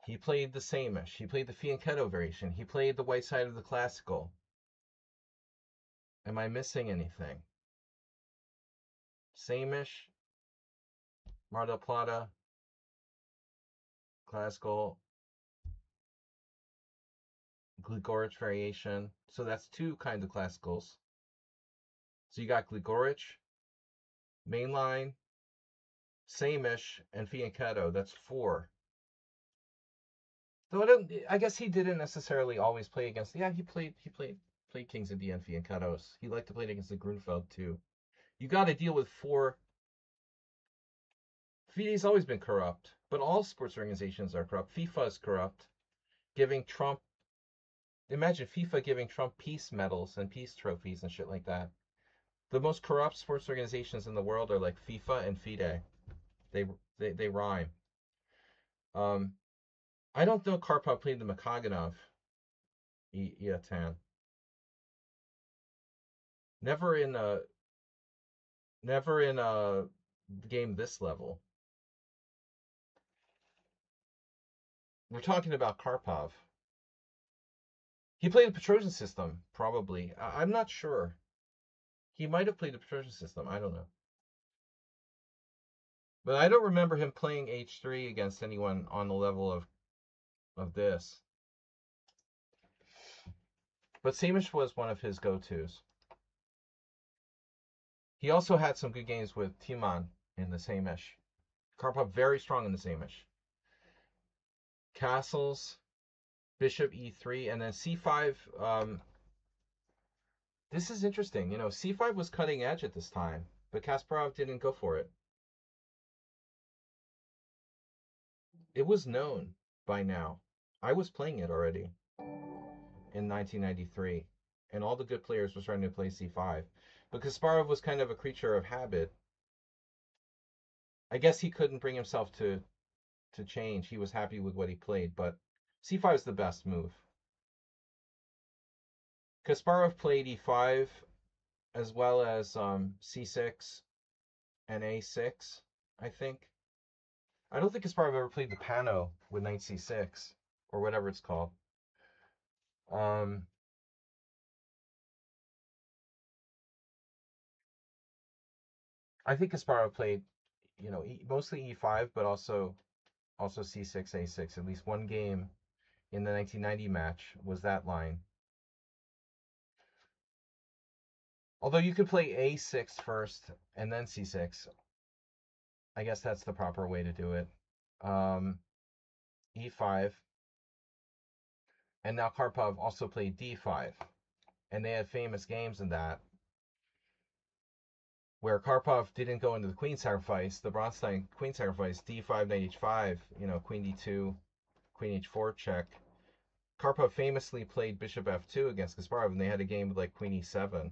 He played the Samish. He played the Fianchetto variation. He played the white side of the classical. Am I missing anything? Samish, Mar del Plata, classical, Gligorich variation. So that's two kinds of classicals. So you got Gligorich, mainline, Samish, and Fianchetto. That's four. Though I guess he didn't necessarily always play against. Yeah, he played Kings Indian and Fianchettos. He liked to play against the Grunfeld too. You got to deal with four. FIDE's always been corrupt, but all sports organizations are corrupt. FIFA is corrupt, giving Trump. Imagine FIFA giving Trump peace medals and peace trophies and shit like that. The most corrupt sports organizations in the world are like FIFA and FIDE. They rhyme. I don't know Karpov played the Makaganov Iatan. Never in a game this level. We're talking about Karpov. He played the Petrosian system, probably. I'm not sure. He might have played the Petrosian system. I don't know. But I don't remember him playing H3 against anyone on the level of this. But Samish was one of his go-tos. He also had some good games with Timan in the Samish. Karpov very strong in the Samish. Castles, Bishop E3, and then C5. This is interesting. C5 was cutting edge at this time, but Kasparov didn't go for it. It was known by now. I was playing it already in 1993, and all the good players were starting to play c5. But Kasparov was kind of a creature of habit. I guess he couldn't bring himself to change. He was happy with what he played, but c5 is the best move. Kasparov played e5 as well as c6 and a6, I think. I don't think Kasparov ever played the Pano with knight c6 or whatever it's called. Um, I think Kasparov played, mostly e5, but also c6, a6. At least one game in the 1990 match was that line. Although you could play a6 first and then c6. I guess that's the proper way to do it. E5. And now Karpov also played d5. And they had famous games in that where Karpov didn't go into the queen sacrifice, the Bronstein queen sacrifice, d5, knight h5, queen d2, queen h4 check. Karpov famously played bishop f2 against Kasparov, and they had a game with like queen e7.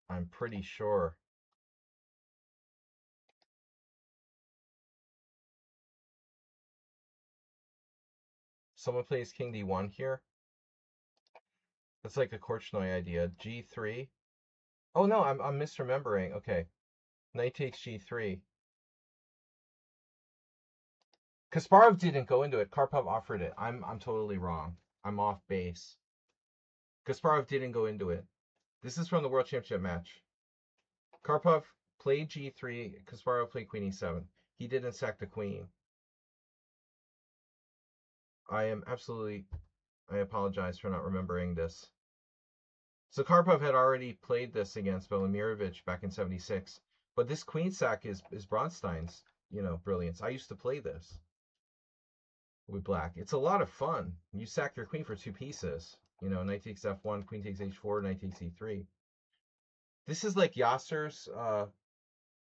I'm pretty sure. Someone plays king d1 here. That's like a Korchnoi idea. g3. Oh no, I'm misremembering. Okay, knight takes g3. Kasparov didn't go into it. Karpov offered it. I'm totally wrong. I'm off base. Kasparov didn't go into it. This is from the World Championship match. Karpov played g3. Kasparov played queen e7. He didn't sack the queen. I apologize for not remembering this. So Karpov had already played this against Velimirovich back in '76. But this queen sack is Bronstein's, brilliance. I used to play this with black. It's a lot of fun. You sack your queen for two pieces. Knight takes f1, queen takes h4, knight takes e3. This is like Yasser's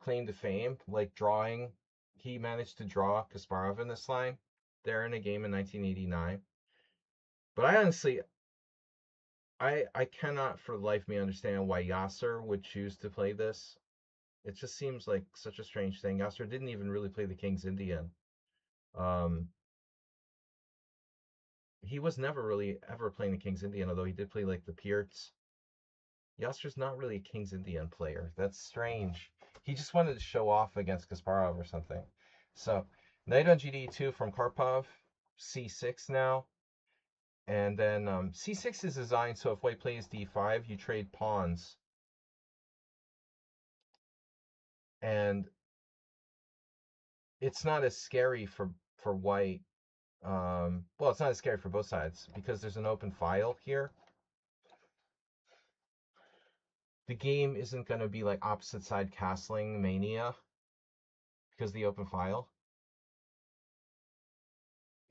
claim to fame, like drawing. He managed to draw Kasparov in this line there in a game in 1989. But I honestly, I cannot for the life of me understand why Yasser would choose to play this. It just seems like such a strange thing. Yasser didn't even really play the King's Indian. He was never really ever playing the King's Indian, although he did play like the Pierts. Yasser's not really a King's Indian player. That's strange. He just wanted to show off against Kasparov or something. So, knight on gd2 from Karpov, c6 now. And then c6 is designed so if white plays d5, you trade pawns. And it's not as scary for white. Well, it's not as scary for both sides because there's an open file here. The game isn't going to be like opposite side castling mania because of the open file.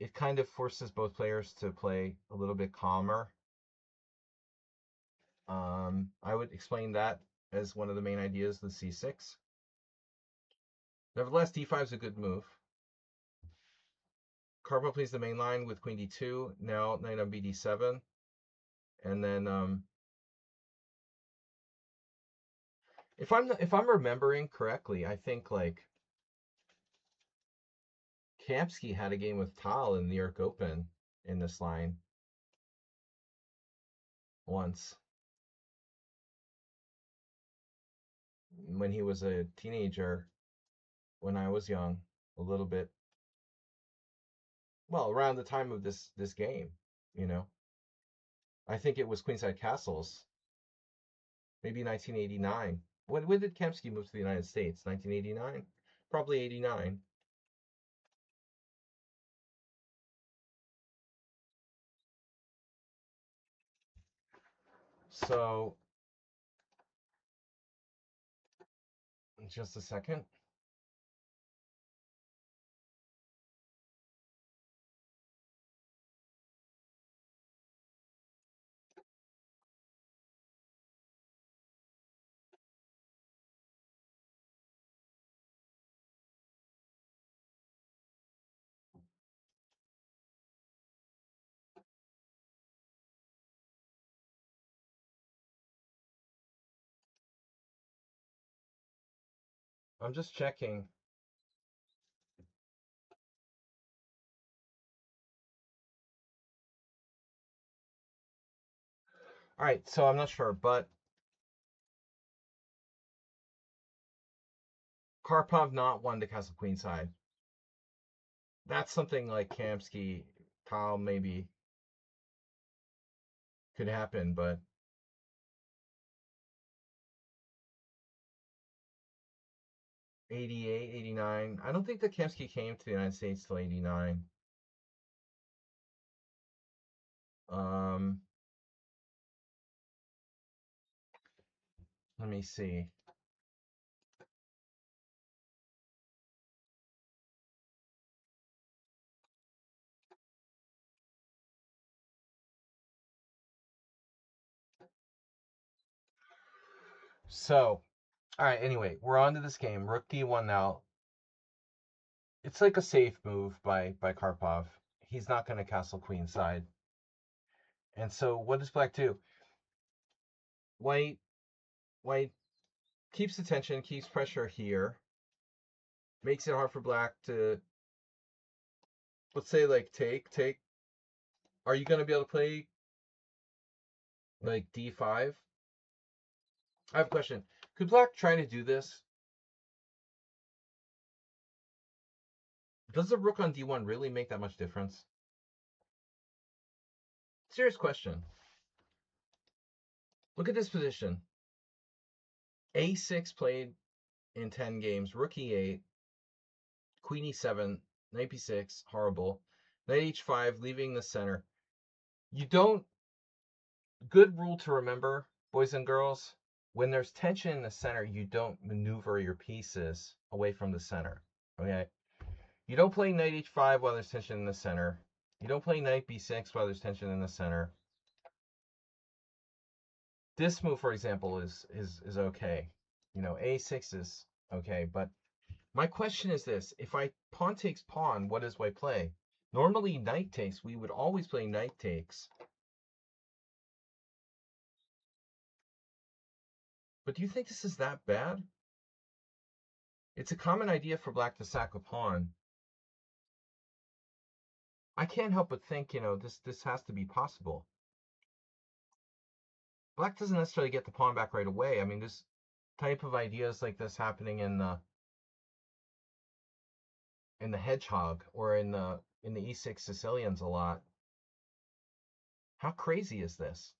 It kind of forces both players to play a little bit calmer. I would explain that as one of the main ideas of the c6. Nevertheless, d5 is a good move. Karpov plays the main line with queen d2. Now knight on bd7, and then if I'm remembering correctly, I think like Kamsky had a game with Tal in the New York Open in this line once when he was a teenager, when I was young, a little bit. Well, around the time of this game, I think it was Queenside Castles, maybe 1989. When did Kamsky move to the United States? 1989, probably 89. So, just a second. I'm just checking. All right, so I'm not sure, but Karpov not one to castle queenside. That's something like Kamsky, Kyle maybe could happen, but 88, 89. I don't think that Kamsky came to the United States till 89. Let me see. So, all right, anyway, we're on to this game. Rook D1 now. It's like a safe move by Karpov. He's not going to castle queenside. And so what does black do? White keeps attention, keeps pressure here. Makes it hard for black to, let's say, like, take. Are you going to be able to play, like, D5? I have a question. Could black try to do this? Does the rook on D1 really make that much difference? Serious question. Look at this position. A6 played in 10 games. Rook E8. Queen E7. Knight B6. Horrible. Knight H5. Leaving the center. You don't... Good rule to remember, boys and girls. When there's tension in the center, you don't maneuver your pieces away from the center. Okay? You don't play Knight H5 while there's tension in the center. You don't play Knight B6 while there's tension in the center. This move, for example, is okay. You know, A6 is okay, but my question is this. If I pawn takes pawn, what does white play? Normally, knight takes. We would always play knight takes. But do you think this is that bad? It's a common idea for black to sack a pawn. I can't help but think, you know, this has to be possible. Black doesn't necessarily get the pawn back right away. I mean, this type of ideas like this happening in the Hedgehog or in the E6 Sicilians a lot. How crazy is this?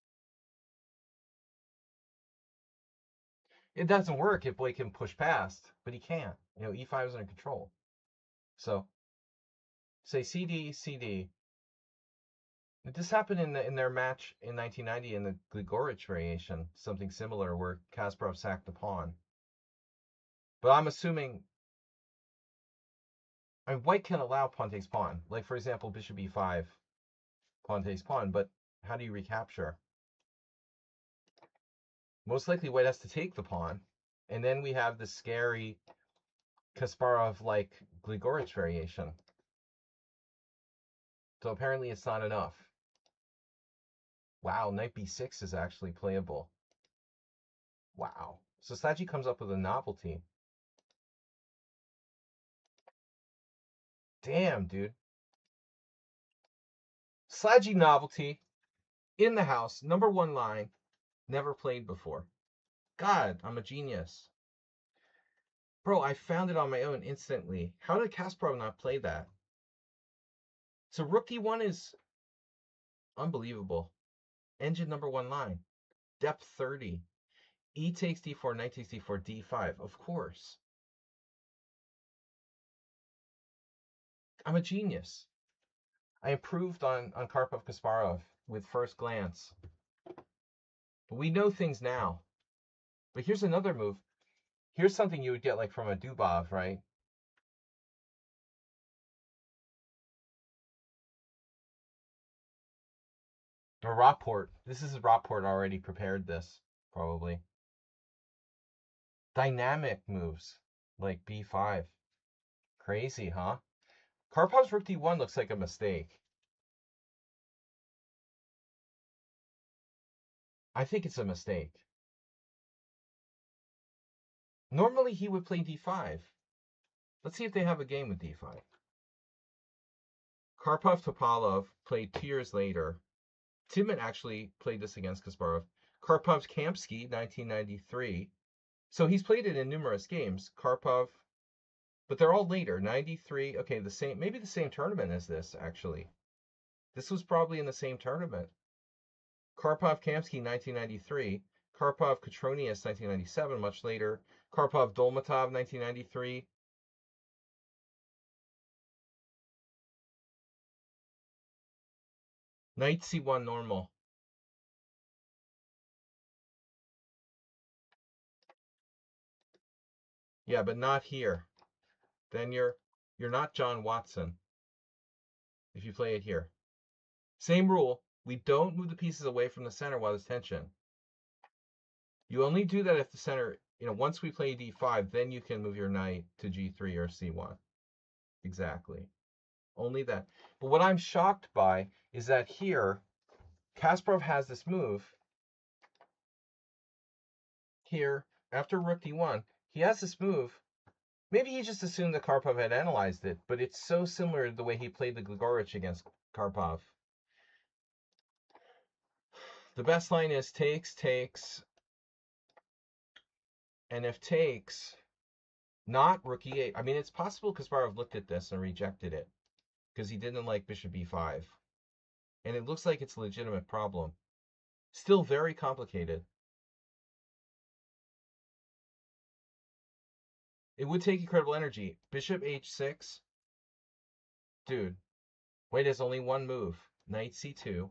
It doesn't work if Blake can push past, but he can't. You know, E5 is under control. So, say CD, CD. This happened in their match in 1990 in the Gligorich variation, something similar where Kasparov sacked the pawn. But I'm assuming, I mean, white can allow pawn takes pawn. Like, for example, bishop E5, pawn takes pawn, but how do you recapture? Most likely white has to take the pawn. And then we have the scary Kasparov-like Gligorich variation. So apparently it's not enough. Wow, knight b6 is actually playable. Wow. So Slaggy comes up with a novelty. Damn, dude. Slaggy novelty in the house, #1 line, never played before. God, I'm a genius. Bro, I found it on my own instantly. How did Kasparov not play that? So rook d1 is unbelievable. Engine #1 line. Depth 30. E takes d4, knight takes d4, d5. Of course. I'm a genius. I improved on Karpov Kasparov with first glance. But we know things now. But here's another move. Here's something you would get like from a Dubov, right? Or Rockport. This is Rockport already prepared this, probably. Dynamic moves, like b5. Crazy, huh? Karpov's rook d1 looks like a mistake. I think it's a mistake. Normally he would play d5. Let's see if they have a game with d5. Karpov Topalov played 2 years later. Timman actually played this against Kasparov. Karpov's Kamsky, 1993. So he's played it in numerous games. Karpov, but they're all later. 93. Okay, maybe the same tournament as this, actually. This was probably in the same tournament. Karpov Kamsky, 1993. Karpov Katronius, 1997, much later. Karpov Dolmatov, 1993. Knight C1 normal. Yeah, but not here. Then you're not John Watson if you play it here. Same rule. We don't move the pieces away from the center while there's tension. You only do that if the center, once we play d5, then you can move your knight to g3 or c1. Exactly. Only that. But what I'm shocked by is that here, Kasparov has this move. Here, after rook d1, he has this move. Maybe he just assumed that Karpov had analyzed it, but it's so similar to the way he played the Grigorich against Karpov. The best line is takes, takes, and if takes, not rook e8. I mean, it's possible Kasparov looked at this and rejected it because he didn't like bishop b5. And it looks like it's a legitimate problem. Still very complicated. It would take incredible energy. Bishop h6. Dude, wait, there's only one move. Knight c2.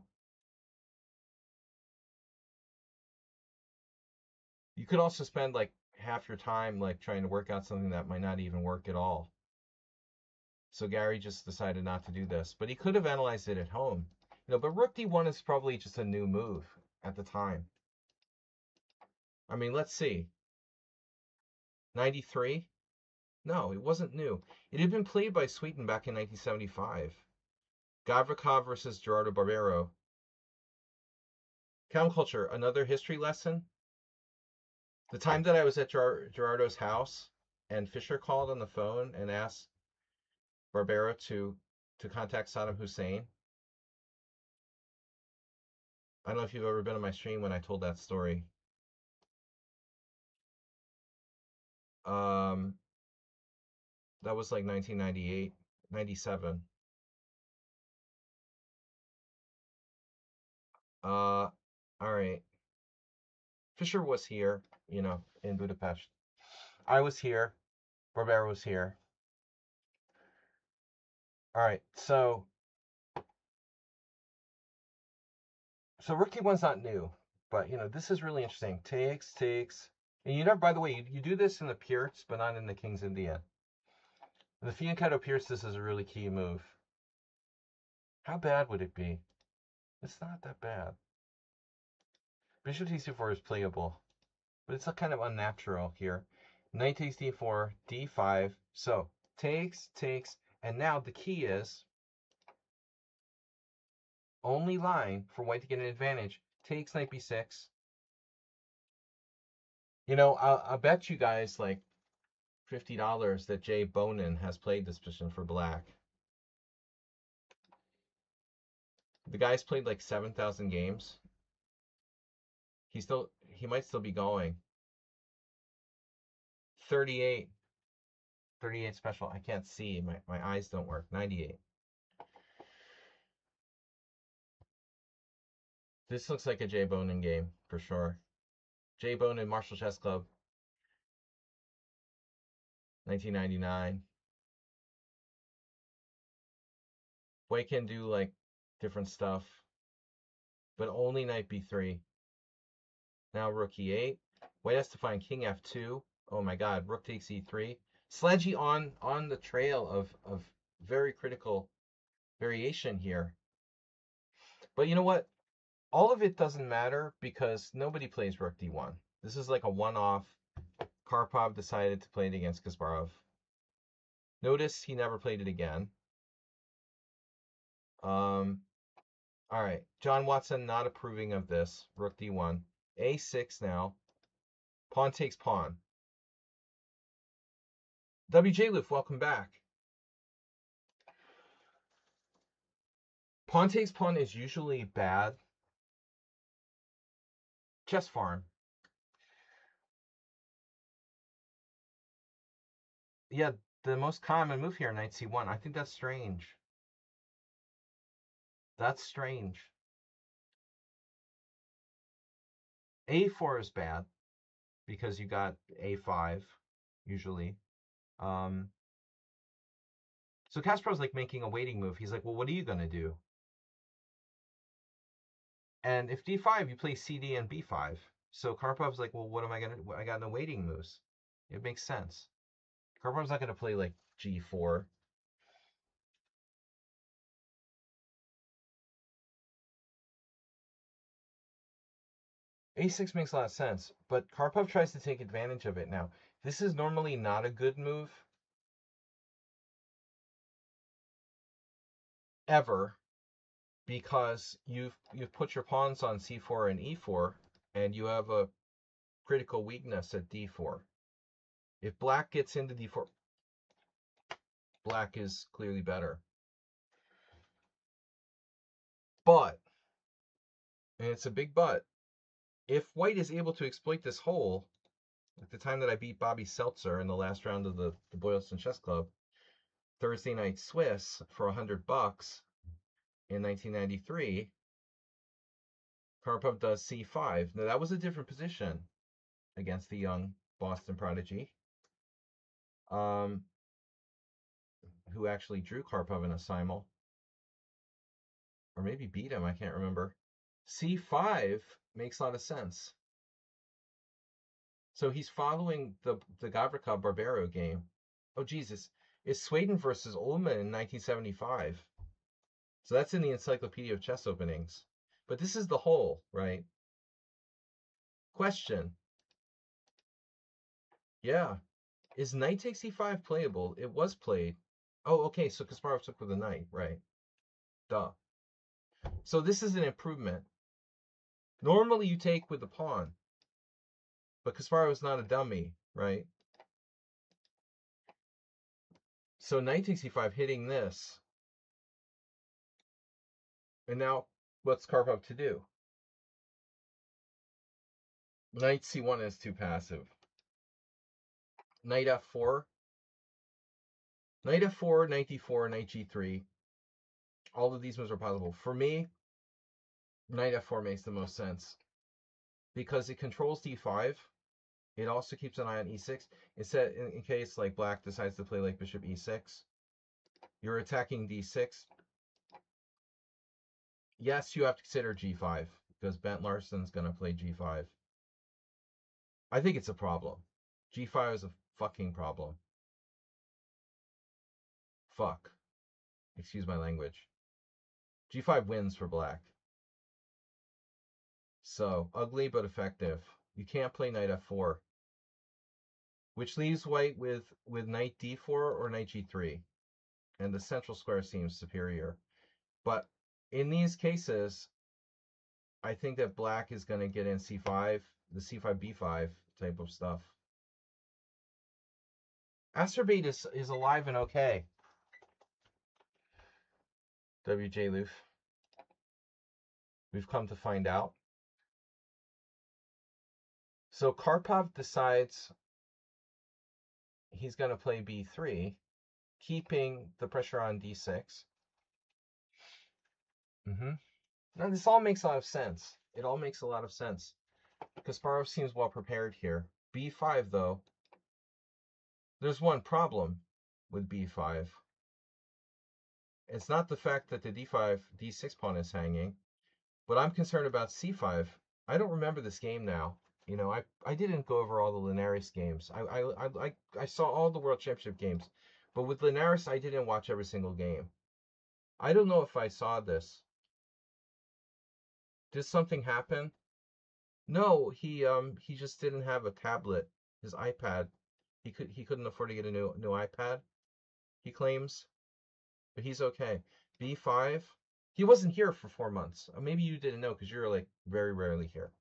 You could also spend like half your time like trying to work out something that might not even work at all. So Gary just decided not to do this, but he could have analyzed it at home. But rook d1 is probably just a new move at the time. I mean, let's see. 93? No, it wasn't new. It had been played by Sweden back in 1975. Gavrikov versus Gerardo Barbero. Counterculture, another history lesson. The time that I was at Gerardo's house and Fischer called on the phone and asked Barbero to contact Saddam Hussein. I don't know if you've ever been on my stream when I told that story. That was like 1998, 97. All right. Fischer was here, in Budapest. I was here. Barbero was here. All right, so rook d1's not new, but this is really interesting. Takes, and by the way, you do this in the Pierce, but not in the King's Indian. In the Fianchetto Pierce, this is a really key move. How bad would it be? It's not that bad. Bishop d4 is playable, but it's kind of unnatural here. Knight takes d4, d5. So takes, and now the key is only line for white to get an advantage. Takes knight b6. I'll bet you guys like $50 that Jay Bonin has played this position for black. The guy's played like 7,000 games. He might still be going. 38 special. I can't see. My eyes don't work. 98. This looks like a Jay Bonin game for sure. Jay Bonin, Marshall Chess Club, 1999. White can do like different stuff, but only knight b3. Now rook e8. White has to find king f2. Oh my god, rook takes e3. Sledgy on the trail of very critical variation here. But you know what? All of it doesn't matter because nobody plays rook d1. This is like a one-off. Karpov decided to play it against Kasparov. Notice he never played it again. All right. John Watson not approving of this. Rook d1. a6 now. Pawn takes pawn. WJ Loof, welcome back. Pawn takes pawn is usually bad. Chess farm. Yeah, the most common move here, knight c1. I think that's strange. That's strange. a4 is bad because you got a5 usually. So Kasparov's like making a waiting move. He's like, well, what are you gonna do? And if d5, you play cd and b5. So Karpov's like, well, what am I gonna do? I got no waiting moves. It makes sense. Karpov's not gonna play like g4. a6 makes a lot of sense, but Karpov tries to take advantage of it now. This is normally not a good move. Ever. Because you've put your pawns on c4 and e4, and you have a critical weakness at d4. If black gets into d4, black is clearly better. But, and it's a big but, if white is able to exploit this hole, at the time that I beat Bobby Seltzer in the last round of the Boylston Chess Club, Thursday Night Swiss for $100 in 1993, Karpov does c5. Now that was a different position against the young Boston prodigy, who actually drew Karpov in a simul, or maybe beat him, I can't remember. c5 makes a lot of sense. So he's following the Gavrikov Barbero game. Oh Jesus, it's Sweden versus Ullmann in 1975. So that's in the Encyclopedia of Chess Openings. But this is the whole, right? Question. Yeah. Is knight takes e5 playable? It was played. Oh, okay, so Kasparov took with the knight, right? Duh. So this is an improvement. Normally you take with the pawn. But Kasparov is not a dummy, right? So knight takes e5 hitting this. And now what's Karpov to do? Knight c1 is too passive. Knight f4. Knight f4, knight d4, knight g3. All of these moves are possible. For me, knight f4 makes the most sense. Because it controls d5. It also keeps an eye on e6. It said in case like black decides to play like bishop e6. You're attacking d6. Yes, you have to consider g5. Because Bent Larson's going to play g5. I think it's a problem. g5 is a fucking problem. Fuck. Excuse my language. g5 wins for black. So, ugly but effective. You can't play knight f4. Which leaves white with knight d4 or knight g3. And the central square seems superior. But in these cases, I think that black is going to get in c5, the c5, b5 type of stuff. Asterbait is alive and okay. WJ Loof. We've come to find out. So Karpov decides he's going to play b3, keeping the pressure on d6. Now this all makes a lot of sense. It all makes a lot of sense. Kasparov seems well prepared here. b5 though, there's one problem with b5. It's not the fact that the d5, d6 pawn is hanging, but I'm concerned about c5. I don't remember this game now. You know, I didn't go over all the Linares games. I saw all the World Championship games, but with Linares I didn't watch every single game. I don't know if I saw this. Did something happen? No, he just didn't have a tablet. His iPad. He couldn't afford to get a new iPad, he claims. But he's okay. b5. He wasn't here for 4 months. Maybe you didn't know because you're like very rarely here.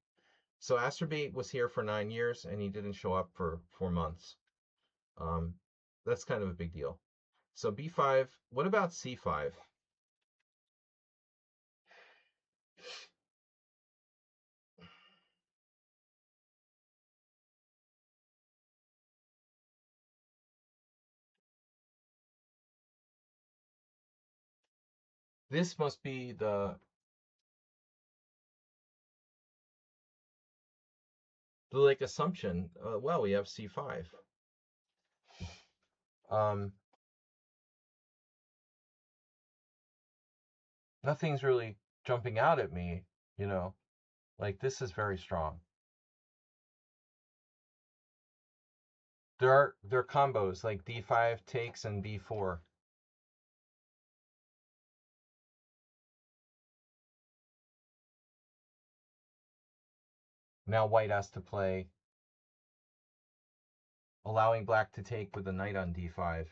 So Asterbait was here for 9 years and he didn't show up for 4 months. That's kind of a big deal. So b5. What about c5? This must be the like assumption. Well, we have c5. Um, Nothing's really jumping out at me, you know. Like this is very strong. There are combos like d5 takes and b4. Now white has to play, allowing black to take with the knight on d5.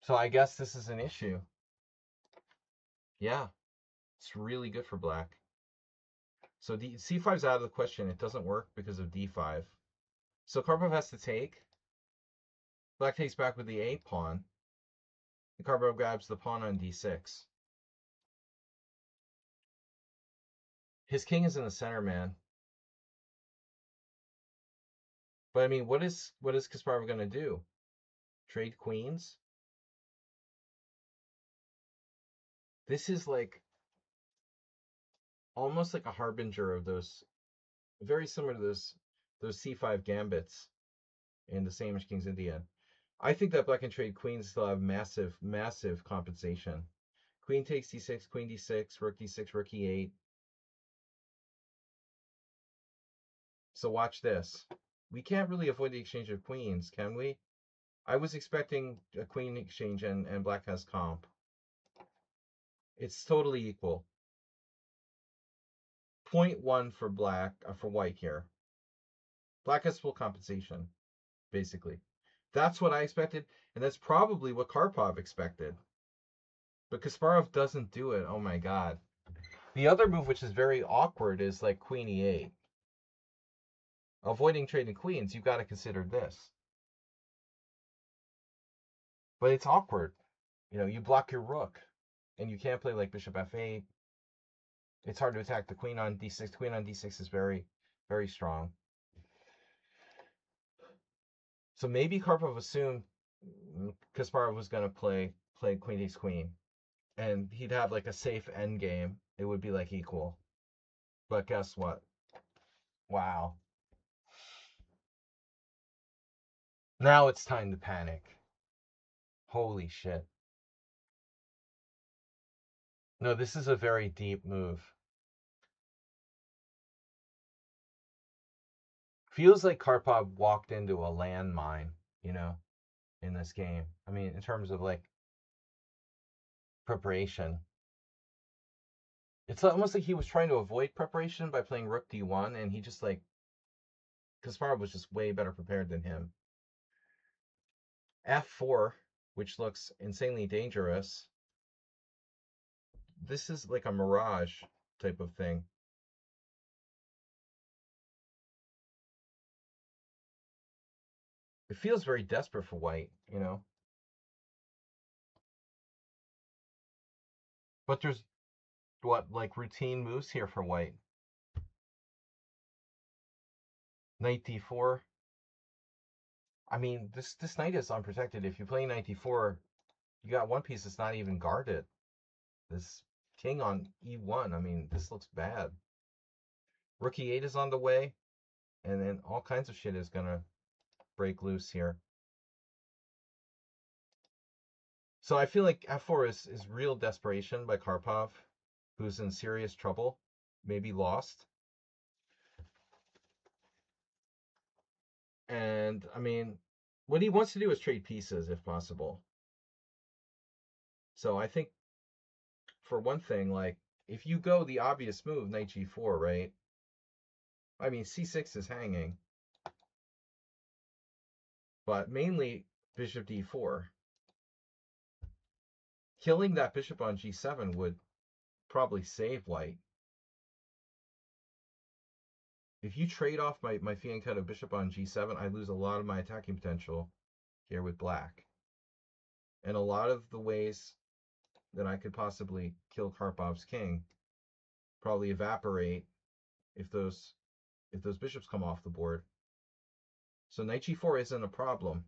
So I guess this is an issue. Yeah, it's really good for black. So c5 is out of the question. It doesn't work because of d5. So Karpov has to take. Black takes back with the a pawn. And Karpov grabs the pawn on d6. His king is in the center, man. But I mean, what is Kasparov going to do? Trade queens? This is like almost like a harbinger of those, very similar to those c5 gambits in the same as King's Indian. I think that black can trade queens still have massive compensation. Queen takes d6, queen d6, rook d6, rook e8. So watch this. We can't really avoid the exchange of queens, can we? I was expecting a queen exchange and black has comp. It's totally equal. 0.1 for for white here. Black has full compensation, basically. That's what I expected, and that's probably what Karpov expected. But Kasparov doesn't do it. Oh my god. The other move, which is very awkward, is like queen e8. Avoiding trading queens, you've got to consider this. But it's awkward. You know, you block your rook, and you can't play like bishop f8. It's hard to attack the queen on d6. Queen on d6 is very, very strong. So maybe Karpov assumed Kasparov was going to play queen takes queen, and he'd have like a safe end game. It would be like equal. But guess what? Wow. Now it's time to panic. Holy shit. No, this is a very deep move. Feels like Karpov walked into a landmine, you know, in this game. I mean, in terms of like preparation. It's almost like he was trying to avoid preparation by playing rook d1, and he just like Kasparov was just way better prepared than him. f4, which looks insanely dangerous. This is like a mirage type of thing. It feels very desperate for white, you know. But there's what, like routine moves here for white. Knight d4. I mean, this knight is unprotected. If you play knight d4, you got one piece that's not even guarded. This king on e1. I mean, this looks bad. Rook e8 is on the way, and then all kinds of shit is gonna break loose here. So I feel like f4 is real desperation by Karpov, who's in serious trouble, maybe lost. And I mean, what he wants to do is trade pieces if possible. So I think, for one thing, like if you go the obvious move, knight g4, right? I mean, c6 is hanging, but mainly bishop d4. Killing that bishop on g7 would probably save white. If you trade off my fianchetto bishop on g7, I lose a lot of my attacking potential here with black. And a lot of the ways that I could possibly kill Karpov's king probably evaporate if those bishops come off the board. So knight g4 isn't a problem.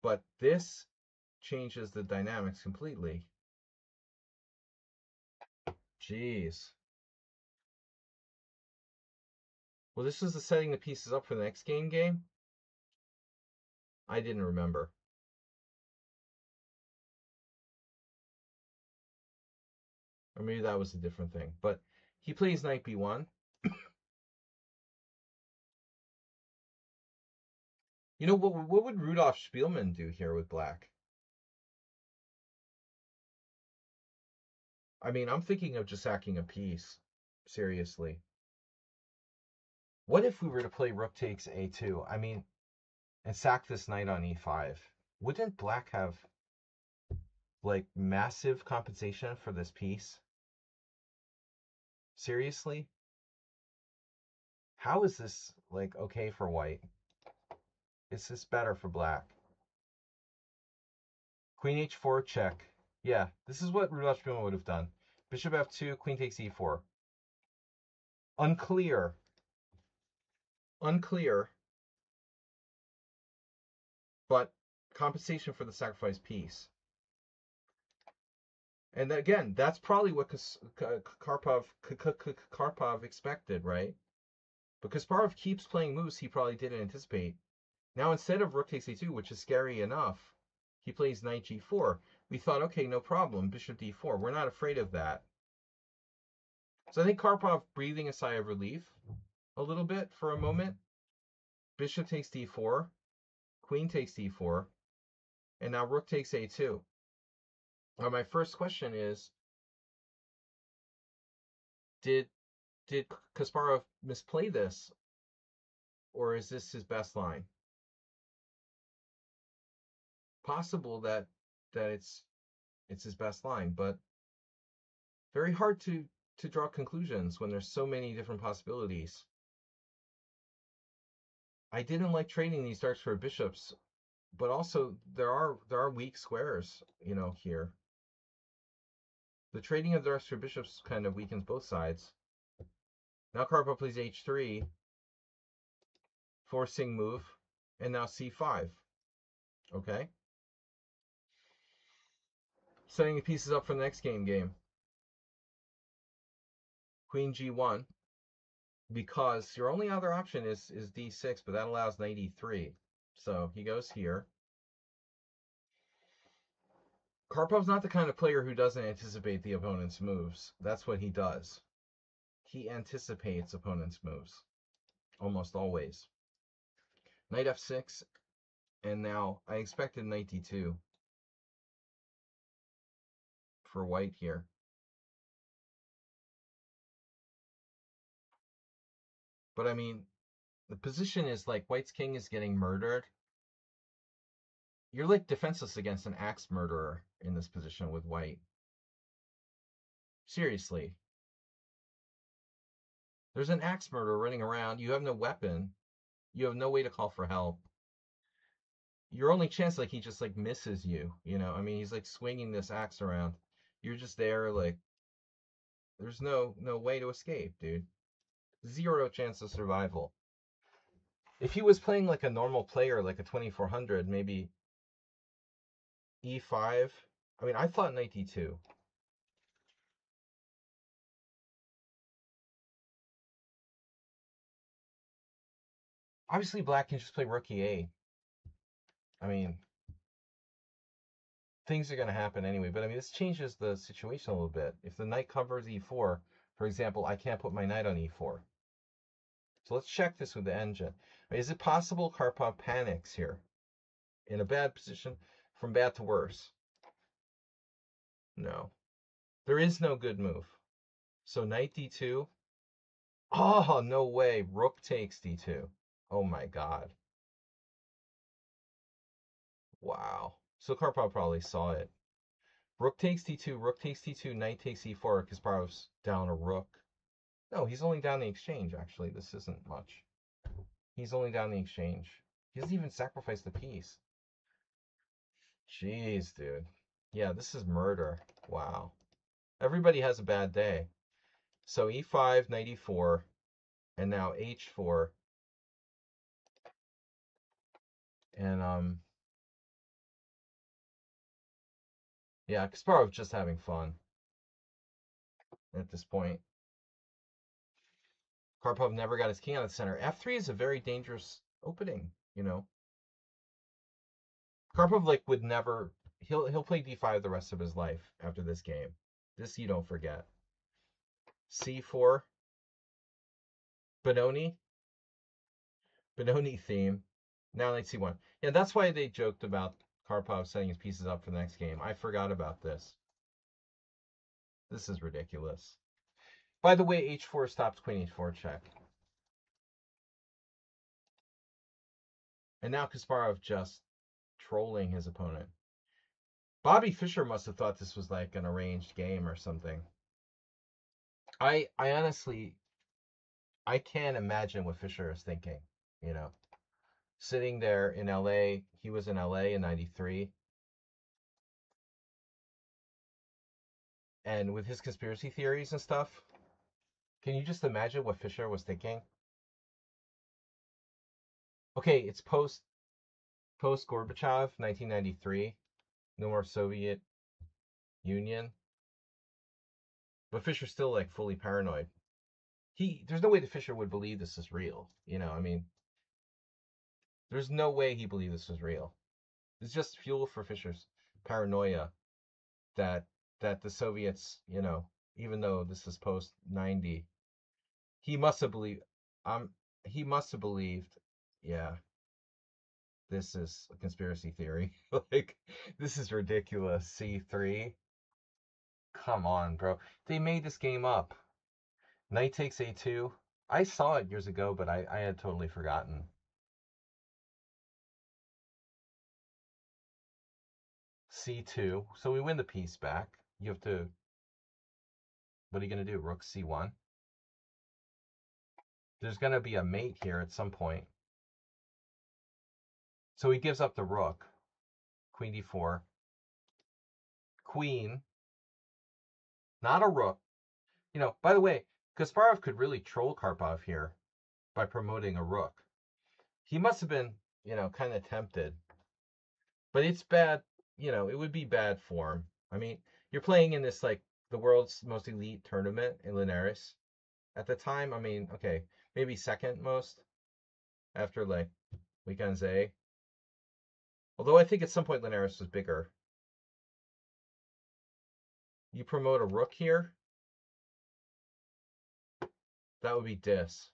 But this changes the dynamics completely. Jeez. Well, this was the setting the pieces up for the next game? I didn't remember. Or maybe that was a different thing. But he plays knight b1. You know, what would Rudolf Spielmann do here with black? I mean, I'm thinking of just sacking a piece. Seriously. What if we were to play rook takes a2? I mean, and sack this knight on e5. Wouldn't black have, like, massive compensation for this piece? Seriously? How is this, like, okay for white? Is this better for black? Queen h4, check. Yeah, this is what Rudolf Spielmann would have done. Bishop f2, queen takes e4. Unclear. Unclear. But compensation for the sacrificed piece. And again, that's probably what Karpov expected, right? But Kasparov keeps playing moves he probably didn't anticipate. Now, instead of rook takes a2, which is scary enough, he plays knight g4. We thought, okay, no problem, bishop d4. We're not afraid of that. So I think Karpov breathing a sigh of relief a little bit for a moment. Bishop takes d4, queen takes d4, and now rook takes a2. Now, my first question is, did Kasparov misplay this, or is this his best line? Possible that it's his best line, but very hard to draw conclusions when there's so many different possibilities. I didn't like trading these darks for bishops, but also there are weak squares, you know, here. The trading of darks for bishops kind of weakens both sides. Now Karpov plays h3, forcing move, and now c5. Okay. Setting the pieces up for the next game. Queen g1, because your only other option is d6, but that allows knight e3. So he goes here. Karpov's not the kind of player who doesn't anticipate the opponent's moves. That's what he does. He anticipates opponent's moves. Almost always. Knight f6, and now I expected knight d2 for white here. But I mean, the position is like white's king is getting murdered. You're like defenseless against an axe murderer in this position with white. Seriously. There's an axe murderer running around. You have no weapon. You have no way to call for help. Your only chance, like, he just, like, misses you, you know? I mean, he's, like, swinging this axe around. You're just there, like, there's no way to escape, dude. Zero chance of survival. If he was playing, like, a normal player, like a 2400, maybe e5. I mean, I thought knight d2. Obviously, black can just play rook e8. I mean, things are going to happen anyway. But, I mean, this changes the situation a little bit. If the knight covers e4, for example, I can't put my knight on e4. So let's check this with the engine. Is it possible Karpov panics here? In a bad position, from bad to worse? No. There is no good move. So knight d2. Oh, no way. Rook takes d2. Oh my god. Wow. So Karpov probably saw it. Rook takes d2, rook takes d2, knight takes e4. Kasparov's down a rook. No, he's only down the exchange, actually. This isn't much. He's only down the exchange. He doesn't even sacrifice the piece. Jeez, dude. Yeah, this is murder. Wow. Everybody has a bad day. So e5, knight e4, and now h4. And, yeah, Kasparov's just having fun at this point. Karpov never got his king out of the center. F3 is a very dangerous opening, you know. Karpov like would never he'll play d5 the rest of his life after this game. This you don't forget. C4. Benoni theme. Now knight c1. Yeah, that's why they joked about Karpov setting his pieces up for the next game. I forgot about this. This is ridiculous. By the way, h4 stops queen h4 check. And now Kasparov just trolling his opponent. Bobby Fischer must have thought this was like an arranged game or something. I honestly, I can't imagine what Fischer is thinking, you know. Sitting there in LA, he was in LA in 93. And with his conspiracy theories and stuff, can you just imagine what Fischer was thinking? Okay, it's post Gorbachev, 1993. No more Soviet Union. But Fischer's still like fully paranoid. There's no way that Fischer would believe this is real. You know, I mean, there's no way he believed this was real. It's just fuel for Fischer's paranoia that the Soviets, you know, even though this is post 90, he must have believed. He must have believed. Yeah, this is a conspiracy theory. Like, this is ridiculous. C3. Come on, bro. They made this game up. Knight takes a2. I saw it years ago, but I had totally forgotten. C2. So we win the piece back. You have to... What are you going to do? Rook c1. There's going to be a mate here at some point. So he gives up the rook. Queen d4. Queen. Not a rook. You know, by the way, Kasparov could really troll Karpov here by promoting a rook. He must have been, you know, kind of tempted. But it's bad, you know, it would be bad form. I mean, you're playing in this, like, the world's most elite tournament in Linares. At the time, I mean, okay, maybe second most after, like, Weekends A. Although I think at some point Linares was bigger. You promote a rook here. That would be dis.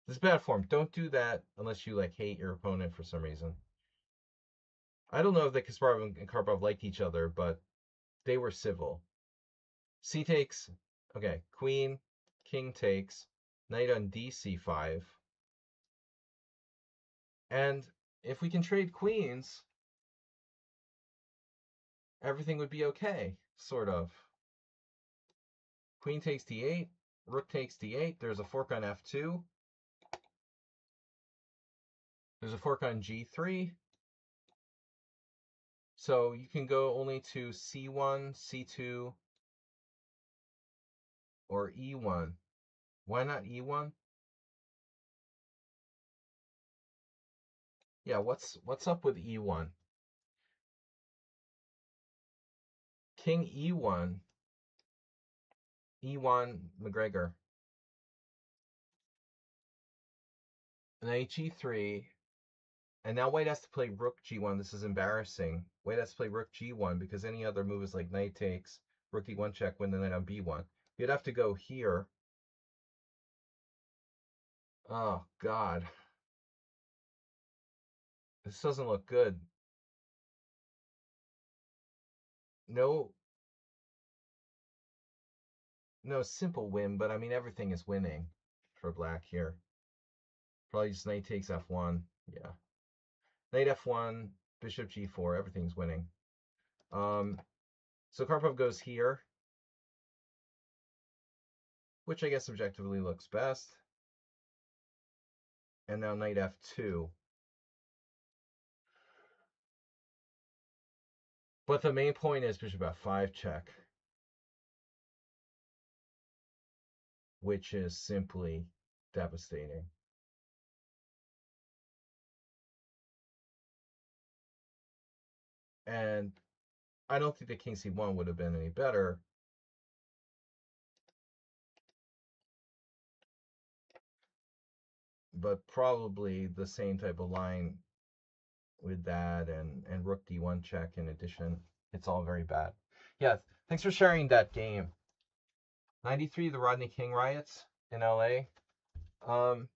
This is bad form. Don't do that unless you, like, hate your opponent for some reason. I don't know if the Kasparov and Karpov liked each other, but they were civil. C takes. Okay, queen, king takes, knight on d5. And if we can trade queens, everything would be okay, sort of. Queen takes d8, rook takes d8. There's a fork on f2. There's a fork on g3. So you can go only to c1, c2, or e1. Why not e1? Yeah, what's up with e1? King e1. E1 McGregor. Knight g3. And now white has to play rook g1. This is embarrassing. White has to play rook g1 because any other move is like knight takes, rook d1 check, win the knight on b1. You'd have to go here. Oh, God. This doesn't look good. No, simple win, but I mean, everything is winning for black here. Probably just knight takes f1. Yeah. Knight f1, bishop g4, everything's winning. So Karpov goes here, which I guess objectively looks best. And now knight f2. But the main point is bishop f5 check, which is simply devastating. And I don't think the king c1 would have been any better. But probably the same type of line with that and rook d1 check in addition. It's all very bad. Yeah, thanks for sharing that game. 93, the Rodney King riots in LA. I'm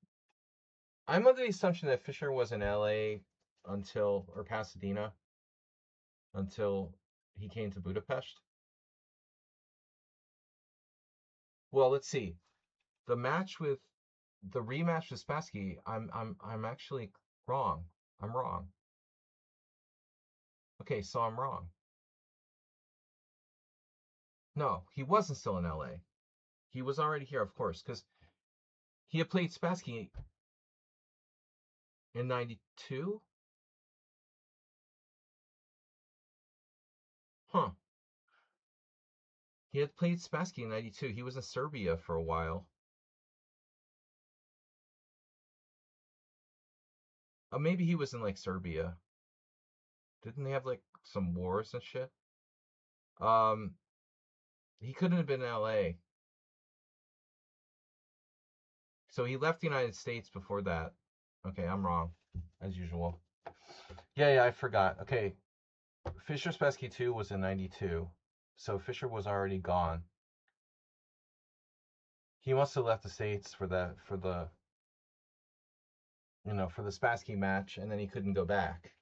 under the assumption that Fischer was in LA or Pasadena until he came to Budapest. Well, let's see. The rematch with Spassky, I'm actually wrong. I'm wrong. Okay, so I'm wrong. No, he wasn't still in LA. He was already here, of course, because he had played Spassky in 92? Huh. He had played Spassky in 92. He was in Serbia for a while. Maybe he was in, like, Serbia. Didn't they have, like, some wars and shit? He couldn't have been in LA. So he left the United States before that. Okay, I'm wrong, as usual. Yeah, I forgot. Okay, Fischer Spassky 2 was in 92. So Fischer was already gone. He must have left the States for the Spassky match, and then he couldn't go back.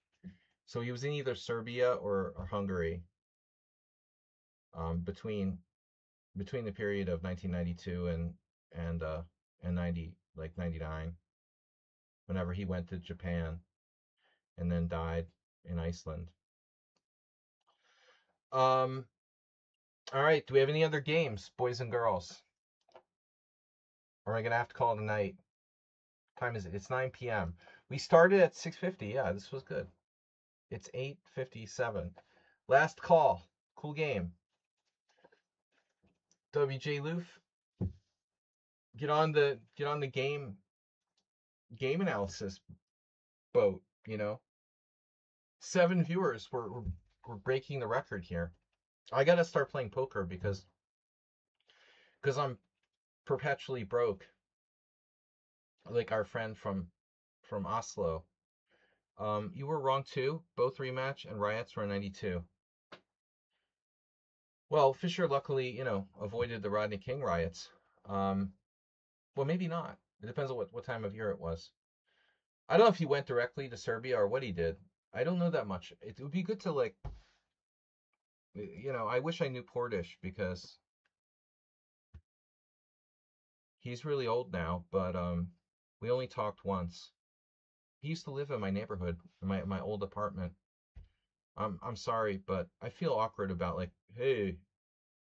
So he was in either Serbia or Hungary between the period of 1992 and 99, whenever he went to Japan and then died in Iceland. All right, do we have any other games, boys and girls? Or am I gonna have to call it a night? What time is it? It's 9 p.m. We started at 6:50. Yeah, this was good. It's 8:57. Last call. Cool game. WJ Loof, get on the game analysis boat. 7 viewers. We're breaking the record here. I gotta start playing poker because I'm perpetually broke. Like our friend from Oslo. You were wrong too. Both rematch and riots were in 92. Well, Fischer luckily, avoided the Rodney King riots. Well, maybe not. It depends on what time of year it was. I don't know if he went directly to Serbia or what he did. I don't know that much. It would be good to, like, I wish I knew Portish because he's really old now, but we only talked once. He used to live in my neighborhood, in my old apartment. I'm sorry, but I feel awkward about, like, hey,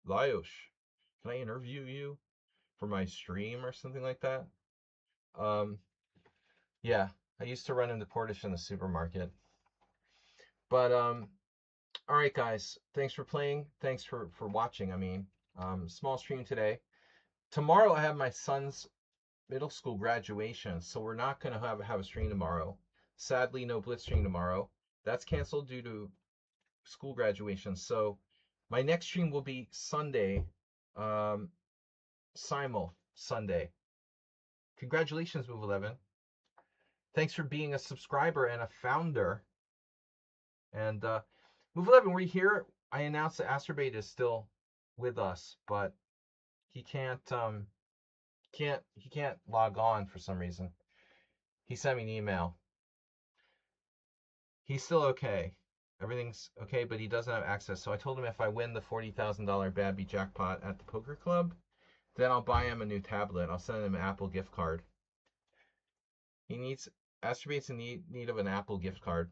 Lajos, can I interview you for my stream or something like that? Yeah, I used to run into Portish in the supermarket. But all right, guys, thanks for playing. Thanks for watching. I mean, small stream today. Tomorrow I have my son's middle school graduation, so we're not gonna have a stream tomorrow. Sadly, no Blitz stream tomorrow. That's canceled due to school graduation. So my next stream will be Sunday, Simul Sunday. Congratulations, Move 11. Thanks for being a subscriber and a founder. And Move 11, we're here. I announced that Astrobate is still with us, but he can't log on for some reason. He sent me an email. He's still okay. Everything's okay, but he doesn't have access. So I told him if I win the $40,000 Babby jackpot at the poker club, then I'll buy him a new tablet. I'll send him an Apple gift card. Astrobate's in need of an Apple gift card.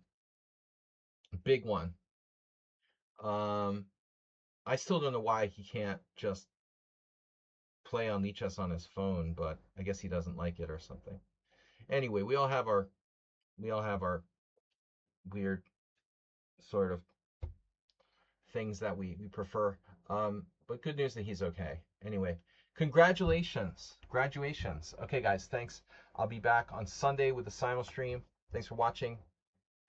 Big one. I still don't know why he can't just play on Lichess on his phone, but I guess he doesn't like it or something. Anyway, we all have our weird sort of things that we prefer. But good news that he's okay. Anyway, congratulations. Graduations. Okay, guys, thanks. I'll be back on Sunday with the simul stream. Thanks for watching.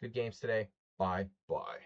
Good games today. Bye. Bye.